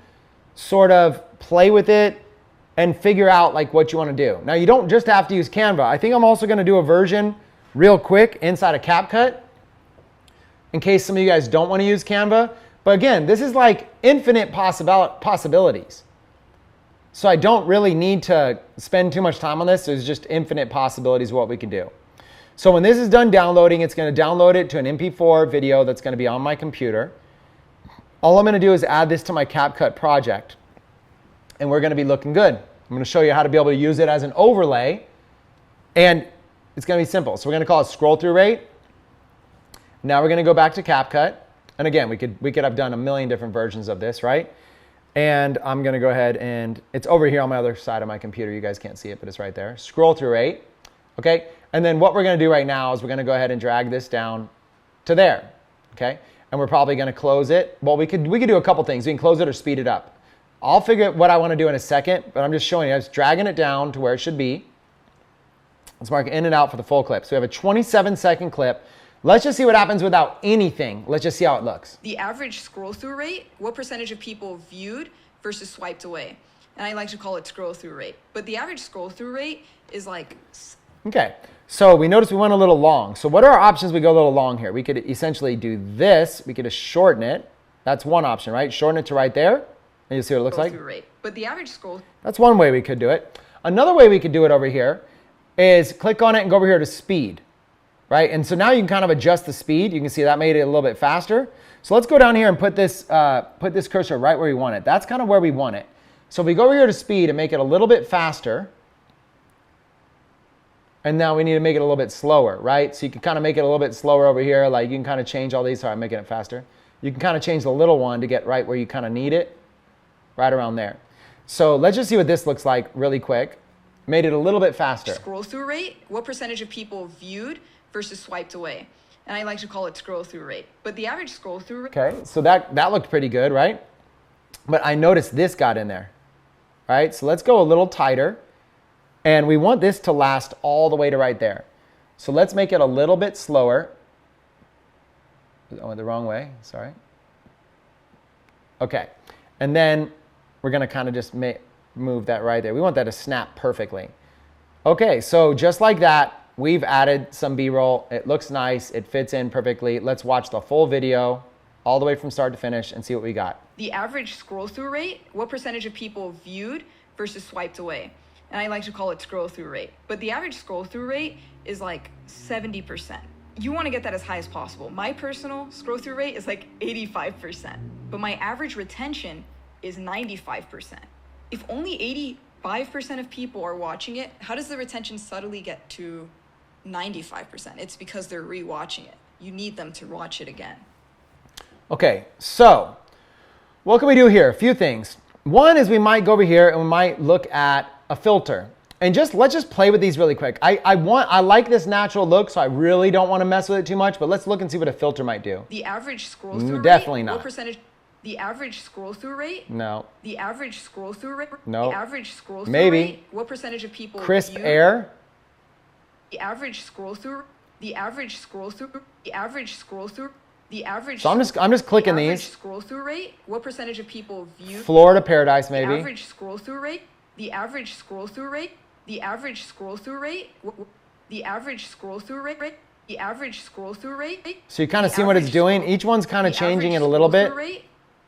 sort of play with it and figure out like what you want to do. Now you don't just have to use Canva. I think I'm also going to do a version real quick inside of CapCut in case some of you guys don't want to use Canva. But again, this is like infinite possibilities. So I don't really need to spend too much time on this. There's just infinite possibilities of what we can do. So when this is done downloading, it's going to download it to an MP4 video that's going to be on my computer. All I'm going to do is add this to my CapCut project. And we're going to be looking good. I'm going to show you how to be able to use it as an overlay. And it's going to be simple. So we're going to call it scroll through rate. Now we're going to go back to CapCut. And again, we could have done a million different versions of this, right? And I'm going to go ahead and it's over here on my other side of my computer. You guys can't see it, but it's right there. Scroll through rate. Okay. And then what we're going to do right now is we're going to go ahead and drag this down to there. Okay. And we're probably going to close it. Well, we could do a couple things. We can close it or speed it up. I'll figure out what I want to do in a second, but I'm just showing you. I'm just dragging it down to where it should be. Let's mark in and out for the full clip. So we have a 27-second clip. Let's just see what happens without anything. Let's just see how it looks. The average scroll through rate, what percentage of people viewed versus swiped away? And I like to call it scroll through rate. But the average scroll through rate is like... Okay, so we noticed we went a little long. So what are our options? We go a little long here. We could essentially do this. We could just shorten it. That's one option, right? Shorten it to right there. And you see what it looks like? Through rate. But the average scroll... That's one way we could do it. Another way we could do it over here is click on it and go over here to speed. Right? And so now you can kind of adjust the speed. You can see that made it a little bit faster. So let's go down here and put this cursor right where we want it. That's kind of where we want it. So if we go over here to speed and make it a little bit faster, And now we need to make it a little bit slower, right? So you can kind of make it a little bit slower over here. Like you can kind of change all these. Sorry, I'm making it faster. You can kind of change the little one to get right where you kind of need it, right around there. So let's just see what this looks like really quick. Made it a little bit faster. Scroll through rate, what percentage of people viewed versus swiped away. And I like to call it scroll through rate. But the average scroll through rate. Okay, so that looked pretty good, right? But I noticed this got in there, right? So let's go a little tighter. And we want this to last all the way to right there. So let's make it a little bit slower. I went the wrong way, sorry. Okay, and then we're gonna kind of just move that right there. We want that to snap perfectly. Okay, so just like that, we've added some B-roll. It looks nice, it fits in perfectly. Let's watch the full video all the way from start to finish and see what we got. The average scroll through rate, what percentage of people viewed versus swiped away. And I like to call it scroll through rate. But the average scroll through rate is like 70%. You want to get that as high as possible. My personal scroll through rate is like 85%, but my average retention is 95%. If only 85% of people are watching it, how does the retention subtly get to 95%? It's because they're rewatching it. You need them to watch it again. Okay, so what can we do here? A few things. One is we might go over here and we might look at a filter. And let's just play with these really quick. I like this natural look, so I really don't want to mess with it too much, but let's look and see what a filter might do. The average scroll through definitely rate, not. What percentage? The average scroll through rate? No. The average scroll through rate? No. The average scroll through Maybe. rate? What percentage of people Crisp view? air. The average scroll through, the average scroll through, the average scroll through, the average. So I'm just clicking the average these. Scroll through rate. What percentage of people view? Florida Paradise maybe. The average scroll through rate. The average scroll through rate. The average scroll through rate. The average scroll through rate. The average scroll through rate. So you kind of see what it's doing. Each one's kind of changing it a little bit.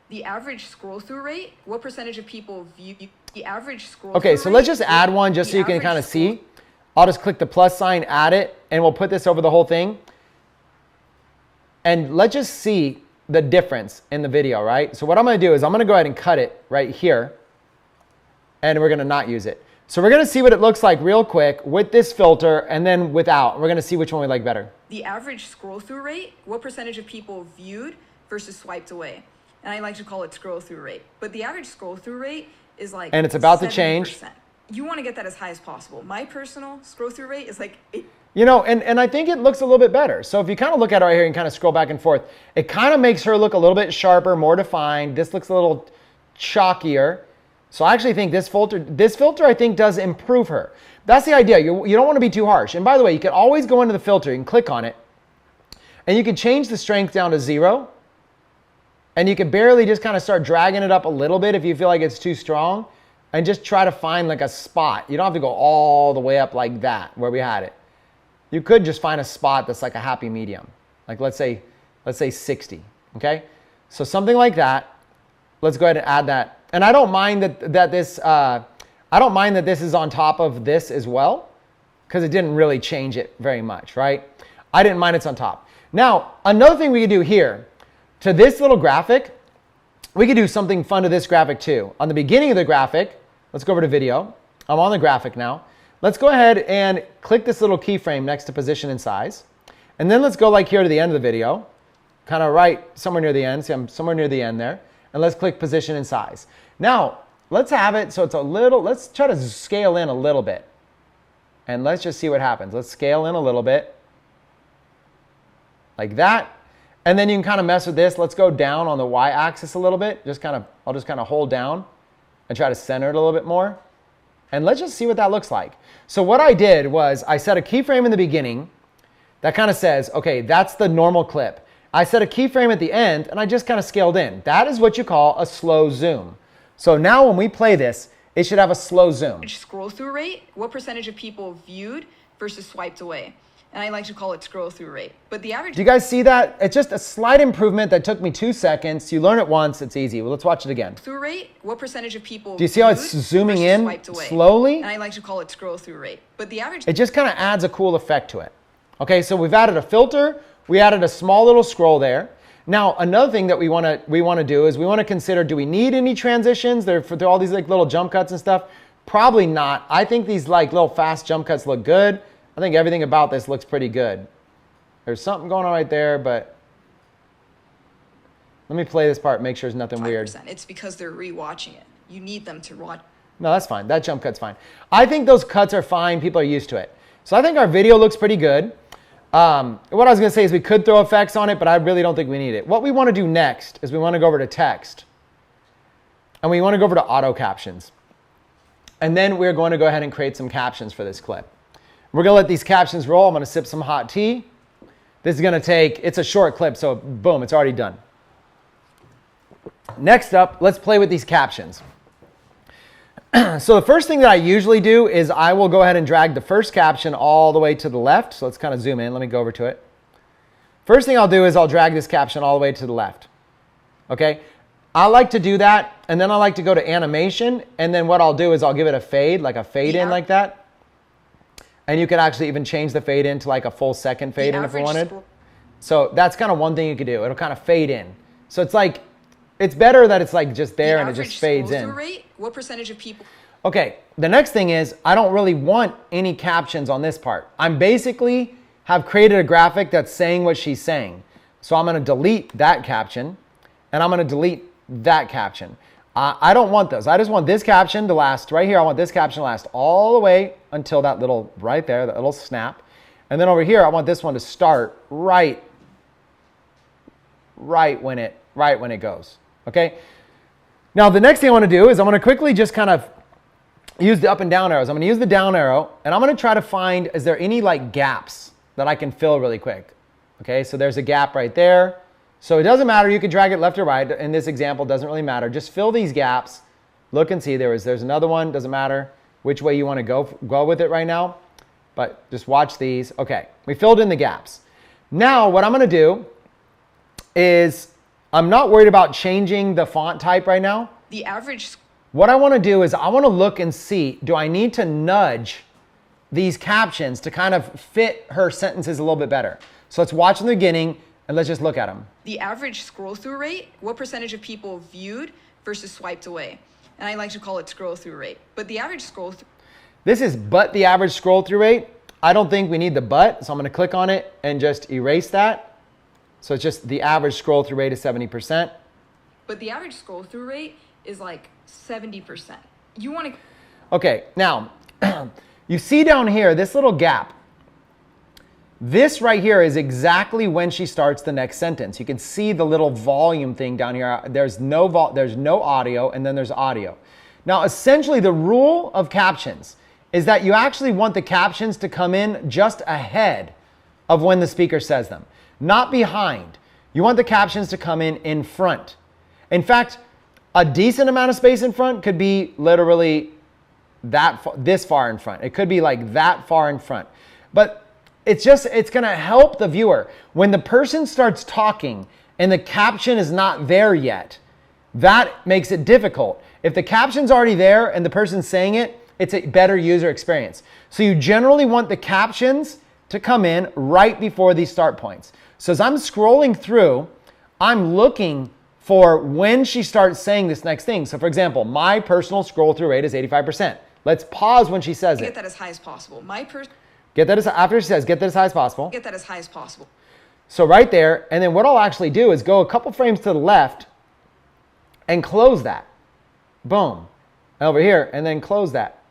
The average scroll through rate. What percentage of people view? The average scroll. Okay, through so let's rate, just add one just so you can average kind of scroll- see. I'll just click the plus sign, add it, and we'll put this over the whole thing. And let's just see the difference in the video, right? So what I'm gonna do is I'm gonna go ahead and cut it right here, and we're gonna not use it. So we're gonna see what it looks like real quick with this filter and then without. We're gonna see which one we like better. The average scroll through rate, what percentage of people viewed versus swiped away. And I like to call it scroll through rate. But the average scroll through rate is like And it's about to 70%. change. You want to get that as high as possible. My personal scroll through rate is like 8. You know, and I think it looks a little bit better. So if you kind of look at it right here and kind of scroll back and forth, it kind of makes her look a little bit sharper, more defined. This looks a little chalkier. So I actually think this filter I think does improve her. That's the idea. You don't want to be too harsh. And by the way, you can always go into the filter, you can click on it, and you can change the strength down to 0. And you can barely just kind of start dragging it up a little bit if you feel like it's too strong, and just try to find like a spot. You don't have to go all the way up like that where we had it. You could just find a spot that's like a happy medium. Like let's say 60, okay? So something like that. Let's go ahead and add that. And I don't mind that this is on top of this as well, because it didn't really change it very much, right? I didn't mind it's on top. Now, another thing we could do here, to this little graphic, we could do something fun to this graphic too. On the beginning of the graphic, let's go over to video. I'm on the graphic now. Let's go ahead and click this little keyframe next to position and size. And then let's go like here to the end of the video, kind of right somewhere near the end. See, I'm somewhere near the end there. And let's click position and size. Now, let's have it so it's a little, let's try to scale in a little bit. And let's just see what happens. Let's scale in a little bit. Like that. And then you can kind of mess with this. Let's go down on the y-axis a little bit. I'll just kind of hold down and try to center it a little bit more. And let's just see what that looks like. So what I did was I set a keyframe in the beginning that kind of says, okay, that's the normal clip. I set a keyframe at the end and I just kind of scaled in. That is what you call a slow zoom. So now when we play this, it should have a slow zoom. Scroll through rate, what percentage of people viewed versus swiped away. And I like to call it scroll through rate. But the average. Do you guys see that? It's just a slight improvement that took me 2 seconds. You learn it once, it's easy. Well, let's watch it again. Through rate, what percentage of people. Do you see how it's zooming in slowly? And I like to call it scroll through rate. But the average. It just kind of adds a cool effect to it. Okay, so we've added a filter. We added a small little scroll there. Now, another thing that we want to do is we want to consider, do we need any transitions? They're for all these like little jump cuts and stuff. Probably not. I think these like little fast jump cuts look good. I think everything about this looks pretty good. There's something going on right there, but let me play this part, make sure there's nothing weird. It's because they're rewatching it. You need them to watch. No, that's fine. That jump cut's fine. I think those cuts are fine. People are used to it. So I think our video looks pretty good. What I was going to say is we could throw effects on it, but I really don't think we need it. What we want to do next is we want to go over to text. And we want to go over to auto captions. And then we're going to go ahead and create some captions for this clip. We're going to let these captions roll. I'm going to sip some hot tea. This is going to take, it's a short clip, so boom, it's already done. Next up, let's play with these captions. So the first thing that I usually do is I will go ahead and drag the first caption all the way to the left. So let's kind of zoom in. Let me go over to it. First thing I'll do is I'll drag this caption all the way to the left. Okay? I like to do that, and then I like to go to animation, and then what I'll do is I'll give it a fade, like a fade in like that. And you can actually even change the fade in to like a full second fade in if you wanted. So that's kind of one thing you could do. It'll kind of fade in. So it's like, it's better that it's like just there and it just fades in. Rate, what percentage of people? Okay, the next thing is I don't really want any captions on this part. I'm basically have created a graphic that's saying what she's saying. So I'm going to delete that caption and I'm going to delete that caption. I don't want those. I just want this caption to last right here. I want this caption to last all the way until that little right there, that little snap. And then over here, I want this one to start right when it goes. Okay. Now the next thing I want to do is I'm going to quickly just kind of use the up and down arrows. I'm going to use the down arrow and I'm going to try to find, is there any like gaps that I can fill really quick? Okay. So there's a gap right there. So it doesn't matter. You can drag it left or right. In this example, it doesn't really matter. Just fill these gaps. Look and see. There's another one. Doesn't matter which way you want to go with it right now. But just watch these. Okay. We filled in the gaps. Now what I'm going to do is I'm not worried about changing the font type right now. The average. What I want to do is I want to look and see, do I need to nudge these captions to kind of fit her sentences a little bit better? So let's watch in the beginning and let's just look at them. The average scroll through rate, what percentage of people viewed versus swiped away? And I like to call it scroll through rate. But the average scroll through. This is but the average scroll through rate. I don't think we need the but, so I'm going to click on it and just erase that. So it's just the average scroll through rate is 70%. But the average scroll through rate is like 70%. You want to. Okay, now you see down here this little gap. This right here is exactly when she starts the next sentence. You can see the little volume thing down here. There's no audio, and then there's audio. Now, essentially, the rule of captions is that you actually want the captions to come in just ahead of when the speaker says them, not behind. You want the captions to come in front. In fact, a decent amount of space in front could be literally this far in front. It could be like that far in front. But it's going to help the viewer. When the person starts talking and the caption is not there yet, that makes it difficult. If the caption's already there and the person's saying it, it's a better user experience. So you generally want the captions to come in right before these start points. So as I'm scrolling through, I'm looking for when she starts saying this next thing. So for example, my personal scroll through rate is 85%. Let's pause when she says it. Get that as high as possible. Get that after she says, get that as high as possible. Get that as high as possible. So right there, and then what I'll actually do is go a couple frames to the left and close that. Boom. Over here, and then close that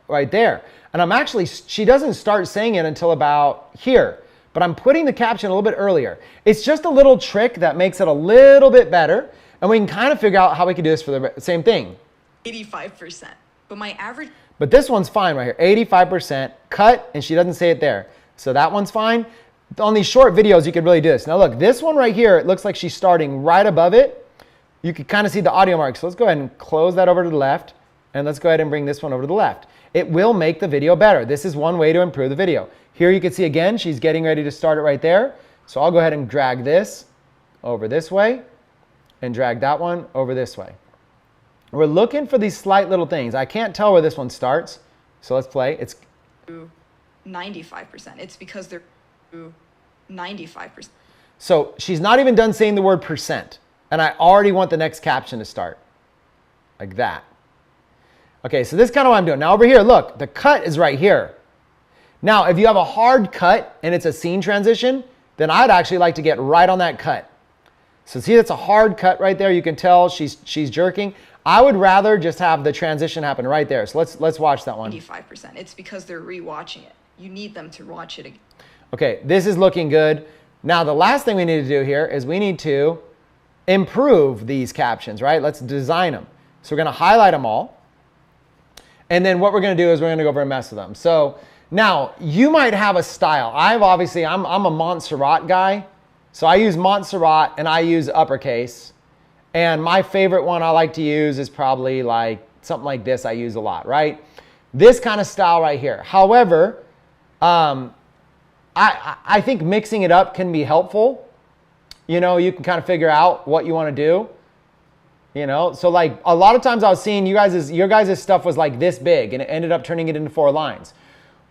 right there. And I'm actually, she doesn't start saying it until about here, but I'm putting the caption a little bit earlier. It's just a little trick that makes it a little bit better, and we can kind of figure out how we can do this for the same thing. 85%. But my average. But this one's fine right here, 85% cut, and she doesn't say it there. So that one's fine. On these short videos, you could really do this. Now look, this one right here, it looks like she's starting right above it. You can kind of see the audio mark. So let's go ahead and close that over to the left, and let's go ahead and bring this one over to the left. It will make the video better. This is one way to improve the video. Here you can see again, she's getting ready to start it right there. So I'll go ahead and drag this over this way and drag that one over this way. We're looking for these slight little things. I can't tell where this one starts. So let's play. It's 95%. It's because they're 95%. So she's not even done saying the word percent. And I already want the next caption to start. Like that. Okay, so this is kind of what I'm doing. Now over here, look, the cut is right here. Now, if you have a hard cut and it's a scene transition, then I'd actually like to get right on that cut. So see, that's a hard cut right there. You can tell she's jerking. I would rather just have the transition happen right there. So let's watch that one. 95%. It's because they're rewatching it. You need them to watch it again. Okay, this is looking good. Now, the last thing we need to do here is we need to improve these captions, right? Let's design them. So we're going to highlight them all. And then what we're going to do is we're going to go over and mess with them. So now you might have a style. I'm a Montserrat guy. So I use Montserrat and I use uppercase. And my favorite one I like to use is probably like something like this I use a lot, right? This kind of style right here. However, I think mixing it up can be helpful. You know, you can kind of figure out what you want to do. You know, so like a lot of times I was seeing your guys' stuff was like this big and it ended up turning it into 4 lines.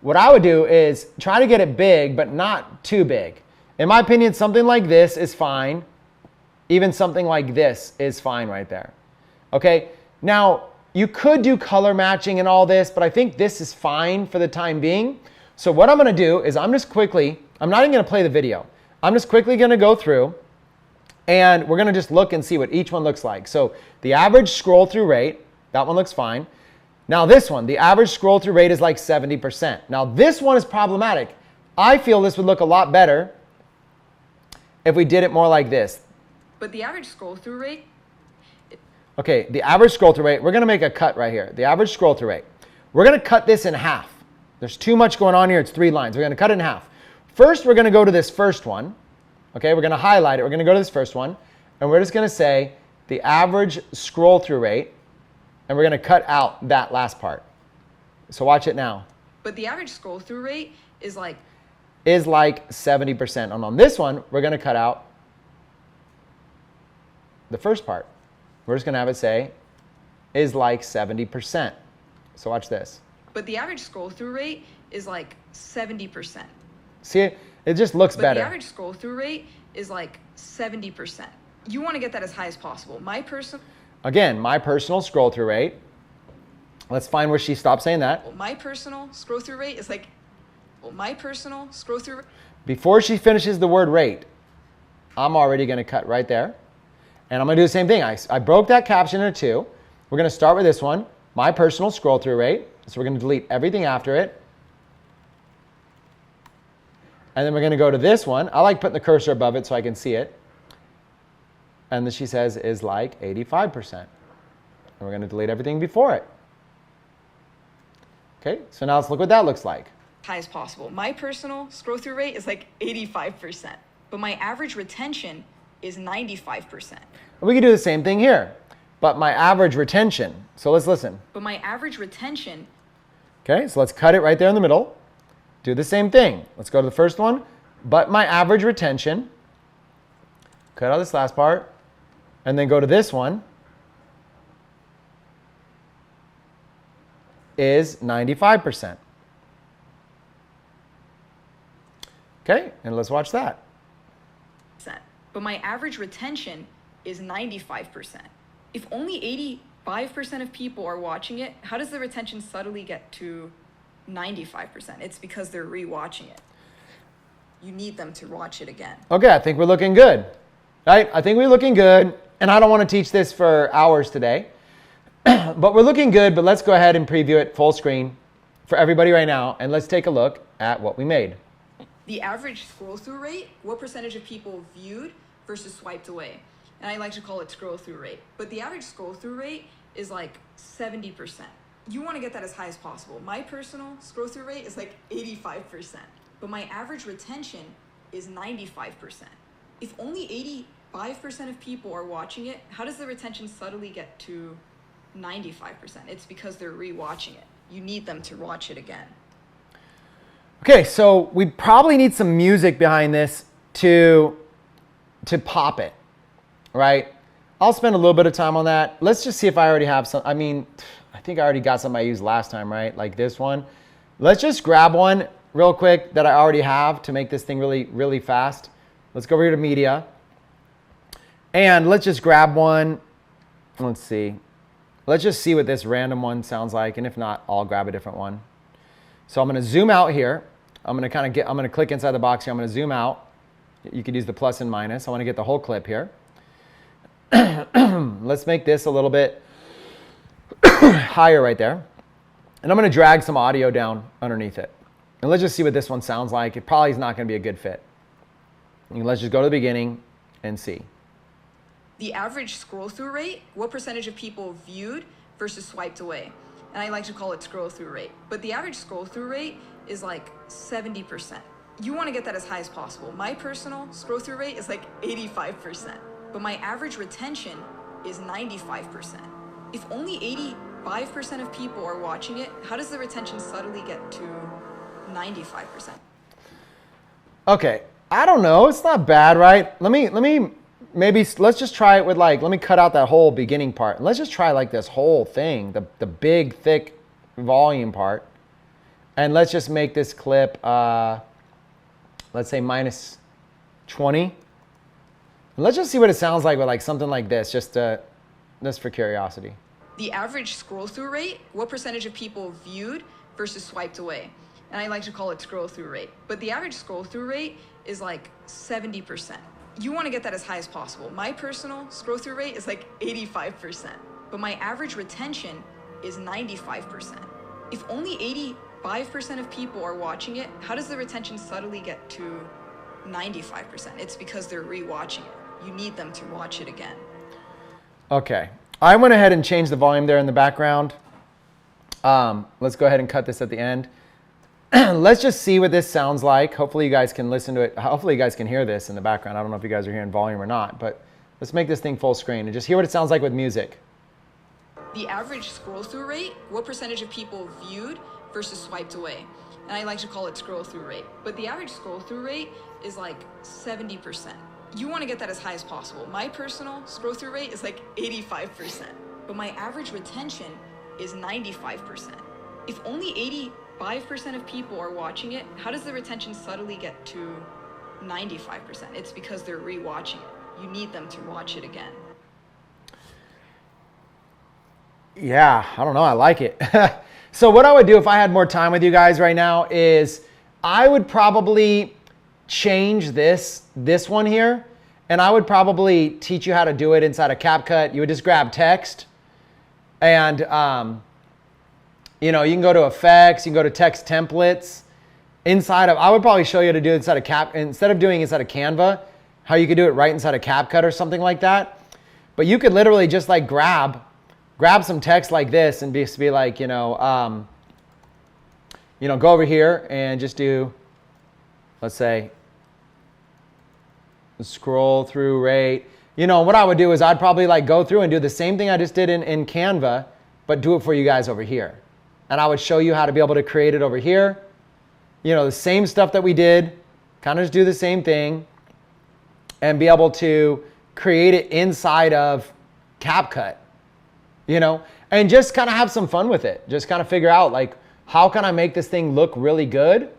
What I would do is try to get it big, but not too big. In my opinion, something like this is fine. Even something like this is fine right there. Okay, now you could do color matching and all this, but I think this is fine for the time being. So what I'm gonna do is I'm not even gonna play the video. I'm just quickly gonna go through and we're gonna just look and see what each one looks like. So the average scroll through rate, that one looks fine. Now this one, the average scroll through rate is like 70%. Now this one is problematic. I feel this would look a lot better if we did it more like this. But the average scroll through rate. Okay, the average scroll through rate, we're gonna make a cut right here. The average scroll through rate. We're gonna cut this in half. There's too much going on here, it's 3 lines. We're gonna cut it in half. First, we're gonna go to this first one. Okay, we're gonna highlight it. We're gonna go to this first one. And we're just gonna say the average scroll through rate. And we're gonna cut out that last part. So watch it now. But the average scroll through rate is like 70%. And on this one, we're gonna cut out the first part. We're just gonna have it say is like 70%. So watch this. But the average scroll through rate is like 70%. See, it just looks better. But the average scroll through rate is like 70%. You want to get that as high as possible. My personal scroll through rate. Let's find where she stopped saying that. My personal scroll through rate is like, before she finishes the word rate, I'm already gonna cut right there. And I'm gonna do the same thing. I broke that caption into 2. We're gonna start with this one, my personal scroll through rate. So we're gonna delete everything after it. And then we're gonna go to this one. I like putting the cursor above it so I can see it. And then she says is like 85%. And we're gonna delete everything before it. Okay, so now let's look what that looks like. High as possible. My personal scroll through rate is like 85%. But my average retention is 95%. We can do the same thing here. But my average retention, so let's listen. But my average retention. Okay, so let's cut it right there in the middle. Do the same thing. Let's go to the first one. But my average retention, cut out this last part, and then go to this one, is 95%. Okay, and let's watch that. But my average retention is 95%. If only 85% of people are watching it, how does the retention subtly get to 95%? It's because they're rewatching it. You need them to watch it again. Okay, I think we're looking good. Right? I think we're looking good. And I don't want to teach this for hours today. But we're looking good, but let's go ahead and preview it full screen for everybody right now. And let's take a look at what we made. The average scroll through rate, what percentage of people viewed versus swiped away? And I like to call it scroll through rate. But the average scroll through rate is like 70%. You want to get that as high as possible. My personal scroll through rate is like 85%. But my average retention is 95%. If only 85% of people are watching it, how does the retention subtly get to 95%? It's because they're rewatching it. You need them to watch it again. Okay, so we probably need some music behind this to pop it, right? I'll spend a little bit of time on that. Let's just see if I already have some. I mean, I think I already got some I used last time, right? Like this one. Let's just grab one real quick that I already have to make this thing really, really fast. Let's go over here to media. And let's just grab one. Let's see. Let's just see what this random one sounds like. And if not, I'll grab a different one. So I'm going to zoom out here. I'm going to click inside the box here. I'm going to zoom out. You could use the plus and minus. I want to get the whole clip here. Let's make this a little bit higher right there. And I'm going to drag some audio down underneath it. And let's just see what this one sounds like. It probably is not going to be a good fit. And let's just go to the beginning and see. The average scroll through rate, what percentage of people viewed versus swiped away. And I like to call it scroll through rate. But the average scroll through rate is like 70%. You want to get that as high as possible. My personal scroll through rate is like 85%. But my average retention is 95%. If only 85% of people are watching it, how does the retention subtly get to 95%? Okay, I don't know. It's not bad, right? Let's just try it with let me cut out that whole beginning part. And let's just try this whole thing, the big, thick volume part. And let's just make this clip, let's say minus 20. And let's just see what it sounds like with something like this, just for curiosity. The average scroll through rate, what percentage of people viewed versus swiped away. And I like to call it scroll through rate. But the average scroll through rate is like 70%. You want to get that as high as possible. My personal scroll through rate is like 85%. But my average retention is 95%. If only 85% of people are watching it, how does the retention subtly get to 95%? It's because they're rewatching it. You need them to watch it again. Okay. I went ahead and changed the volume there in the background. Let's go ahead and cut this at the end. Let's just see what this sounds like. Hopefully you guys can listen to it. Hopefully you guys can hear this in the background. I don't know if you guys are hearing volume or not, but let's make this thing full screen and just hear what it sounds like with music. The average scroll through rate, what percentage of people viewed versus swiped away. And I like to call it scroll through rate. But the average scroll through rate is like 70%. You want to get that as high as possible. My personal scroll through rate is like 85%. But my average retention is 95%. If only 85% of people are watching it, how does the retention subtly get to 95%? It's because they're rewatching it. You need them to watch it again. Yeah, I don't know. I like it. So what I would do if I had more time with you guys right now is I would probably change this one here, and I would probably teach you how to do it inside of CapCut. You would just grab text, and you can go to effects, you can go to text templates. I would probably show you how to do it inside of instead of doing it inside of Canva, how you could do it right inside of CapCut or something like that. But you could literally just grab some text like this and be like, go over here and just do, let's say, scroll through rate. What I would do is I'd probably go through and do the same thing I just did in Canva, but do it for you guys over here. And I would show you how to be able to create it over here. The same stuff that we did, kind of just do the same thing and be able to create it inside of CapCut. And just kind of have some fun with it. Just kind of figure out how can I make this thing look really good?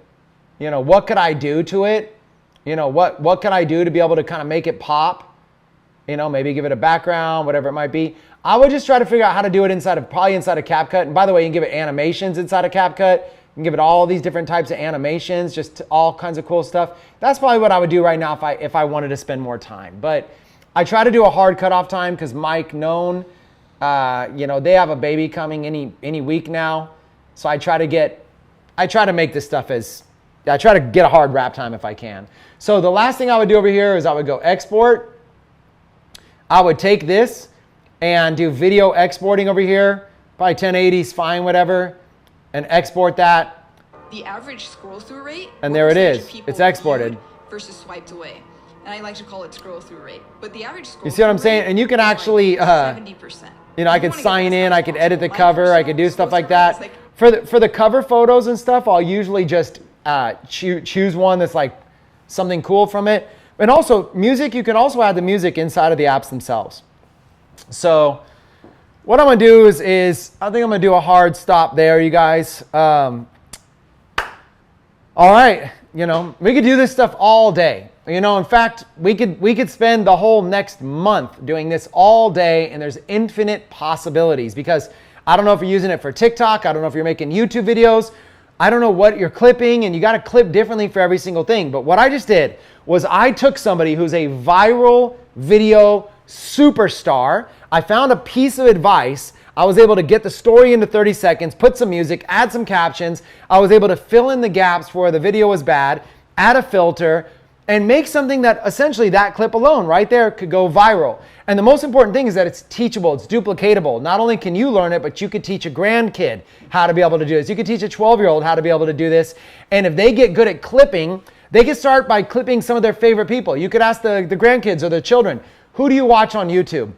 What could I do to it? What could I do to be able to kind of make it pop? Maybe give it a background, whatever it might be. I would just try to figure out how to do it probably inside of CapCut. And by the way, you can give it animations inside of CapCut. You can give it all these different types of animations, just all kinds of cool stuff. That's probably what I would do right now if I wanted to spend more time. But I try to do a hard cutoff time because Mike Known, they have a baby coming any week now. So I try to make this stuff I try to get a hard wrap time if I can. So the last thing I would do over here is I would go export. I would take this and do video exporting over here. Probably 1080 is fine, whatever. And export that. The average scroll through rate. And there it is. It's exported. Versus swiped away. And I like to call it scroll through rate. But the average scroll. You see what I'm saying? And you can actually, 70%. I could sign in, I could edit the cover, I could do stuff like that. For the cover photos and stuff, I'll usually just choose one that's something cool from it. And also music, you can also add the music inside of the apps themselves. So what I'm gonna do is I think I'm gonna do a hard stop there, you guys. All right, we could do this stuff all day. In fact, we could spend the whole next month doing this all day, and there's infinite possibilities because I don't know if you're using it for TikTok, I don't know if you're making YouTube videos, I don't know what you're clipping, and you got to clip differently for every single thing. But what I just did was I took somebody who's a viral video superstar. I found a piece of advice. I was able to get the story into 30 seconds, put some music, add some captions. I was able to fill in the gaps where the video was bad, add a filter, and make something that essentially that clip alone right there could go viral. And the most important thing is that it's teachable, it's duplicatable. Not only can you learn it, but you could teach a grandkid how to be able to do this. You could teach a 12-year-old how to be able to do this. And if they get good at clipping, they can start by clipping some of their favorite people. You could ask the grandkids or their children, who do you watch on YouTube?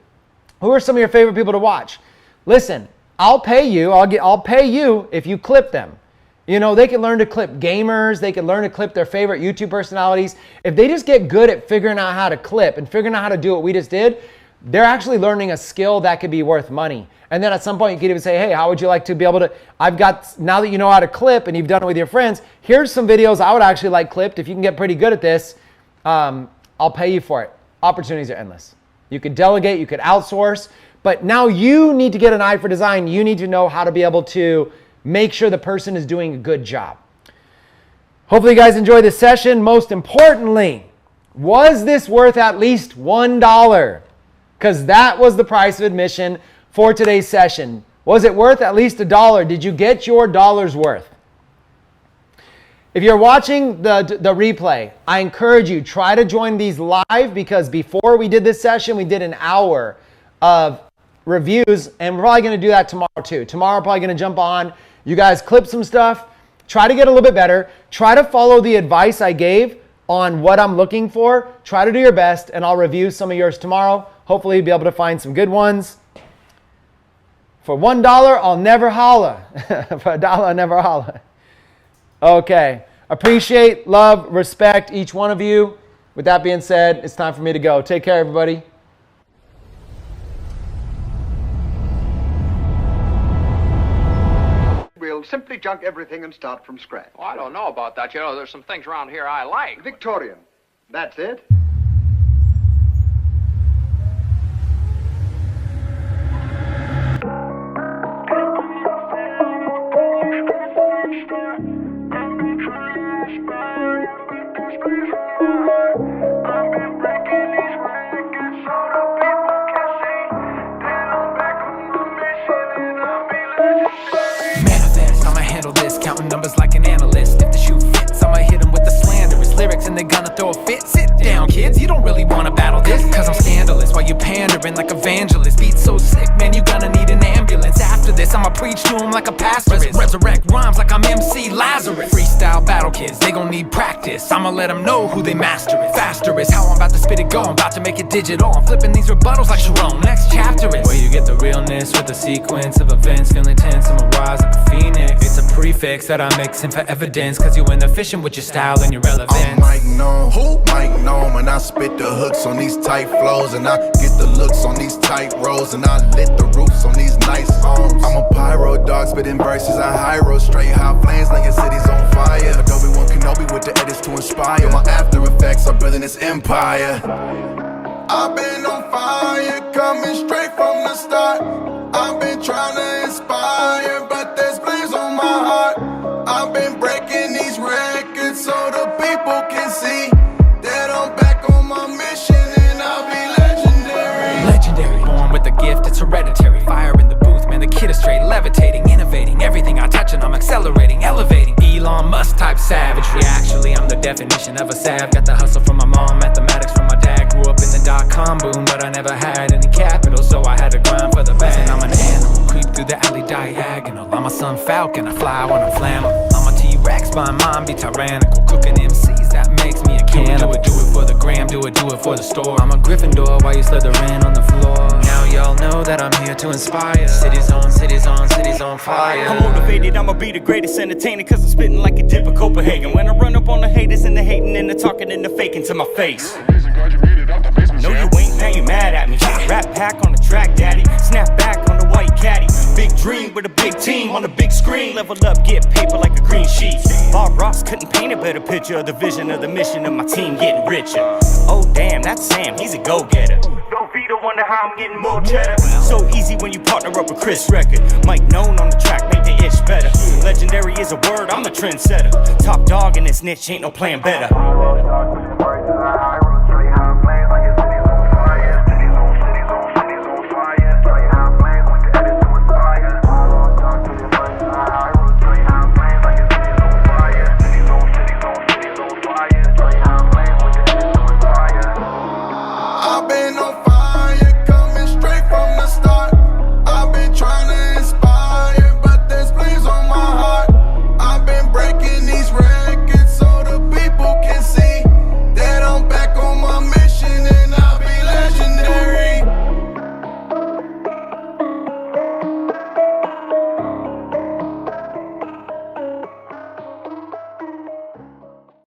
Who are some of your favorite people to watch? Listen, I'll pay you if you clip them. You know, they can learn to clip gamers. They can learn to clip their favorite YouTube personalities. If they just get good at figuring out how to clip and figuring out how to do what we just did, they're actually learning a skill that could be worth money. And then at some point you could even say, hey, how would you like to be able to, now that you know how to clip and you've done it with your friends, here's some videos I would actually like clipped. If you can get pretty good at this, I'll pay you for it. Opportunities are endless. You could delegate, you could outsource, but now you need to get an eye for design. You need to know how to be able to make sure the person is doing a good job. Hopefully you guys enjoyed this session. Most importantly, was this worth at least $1? Because that was the price of admission for today's session. Was it worth at least $1? Did you get your dollar's worth? If you're watching the replay, I encourage you, try to join these live, because before we did this session, we did an hour of reviews, and we're probably going to do that tomorrow too. Tomorrow, I'm probably going to jump on. You guys clip some stuff. Try to get a little bit better. Try to follow the advice I gave on what I'm looking for. Try to do your best, and I'll review some of yours tomorrow. Hopefully, you'll be able to find some good ones. For $1, I'll never holla. For $1, I'll never holla. Okay. Appreciate, love, respect each one of you. With that being said, it's time for me to go. Take care, everybody. We'll simply junk everything and start from scratch. Well, I don't know about that. You know, there's some things around here I like. Victorian. That's it. Manifest, I'ma handle this, counting numbers like an analyst. If the shoe fits, I'ma hit them with the slanderous lyrics and they're gonna throw a fit. Sit down, kids, you don't really wanna battle this, cause I'm scandalous while you pandering like evangelist. Beat so sick, man, you gonna need an ambulance. After this, I'ma preach to them like a pastor is. Resurrect rhymes like I'm MC Lazarus. Freestyle battle kids, they gon' need practice. I'ma let them know who they master is. Faster is how I'm about to spit it go, I'm about to make it digital. I'm flipping these rebuttals like Sharon. Next chapter is where you get the realness with the sequence of events. Feeling tense, I'ma rise like a phoenix. It's a prefix that I'm mixing for evidence, cause you inefficient with your style and your relevance. I'm Mike Gnome, who Mike Gnome, and I spit the hooks on these tight flows, and I get the looks on these tight rows, and I lit the roofs on these nice homes. I'm a pyro dog, spitting verses, I high road, straight hot flames, like your city's on fire. Adobe One Kenobi with the edits to inspire. My after effects are building this empire. I've been on fire, coming straight from the start. I've been trying to inspire, but there's flames on my heart. I've been breaking these records so the people can see that I'm back on my mission and I'll be legendary. Legendary, born with a gift, it's hereditary. Fire in the booth, man, the kid is straight levitating, innovating. Everything I touch and I'm accelerating, elevating. Elon Musk type savagery. Actually, I'm the definition of a sav. Got the hustle from my mom, mathematics from my dad. Grew up in the dot-com boom, but I never had any capital, so I had to grind for the bag. And I'm an animal, creep through the alley diagonal. I'm a sun falcon, I fly when I'm flammable. I'm a T-Rex, my mind be tyrannical. Cooking MCs, that makes me a cannibal. Do it for the gram, do it for the store. I'm a Gryffindor while you slithering on the floor. Now y'all know that I'm here to inspire. Cities on, cities on, cities on fire. I'm motivated, I'ma be the greatest entertainer, cause I'm spitting like a dip of Copenhagen. When I run up on the haters and the hating and the talking and the faking to my face. No, you ain't, now you mad at me. Rap pack on the track, daddy. Snap back on the white caddy. Big dream with a big team on the big screen. Level up, get paper like a green sheet. Bob Ross couldn't paint a better picture of the vision of the mission of my team getting richer. Oh damn, that's Sam, he's a go-getter. Don't be the wonder how I'm getting more cheddar. So easy when you partner up with Chris Record. Mike known on the track, make the itch better. Legendary is a word, I'm a trendsetter. Top dog in this niche, ain't no playing better.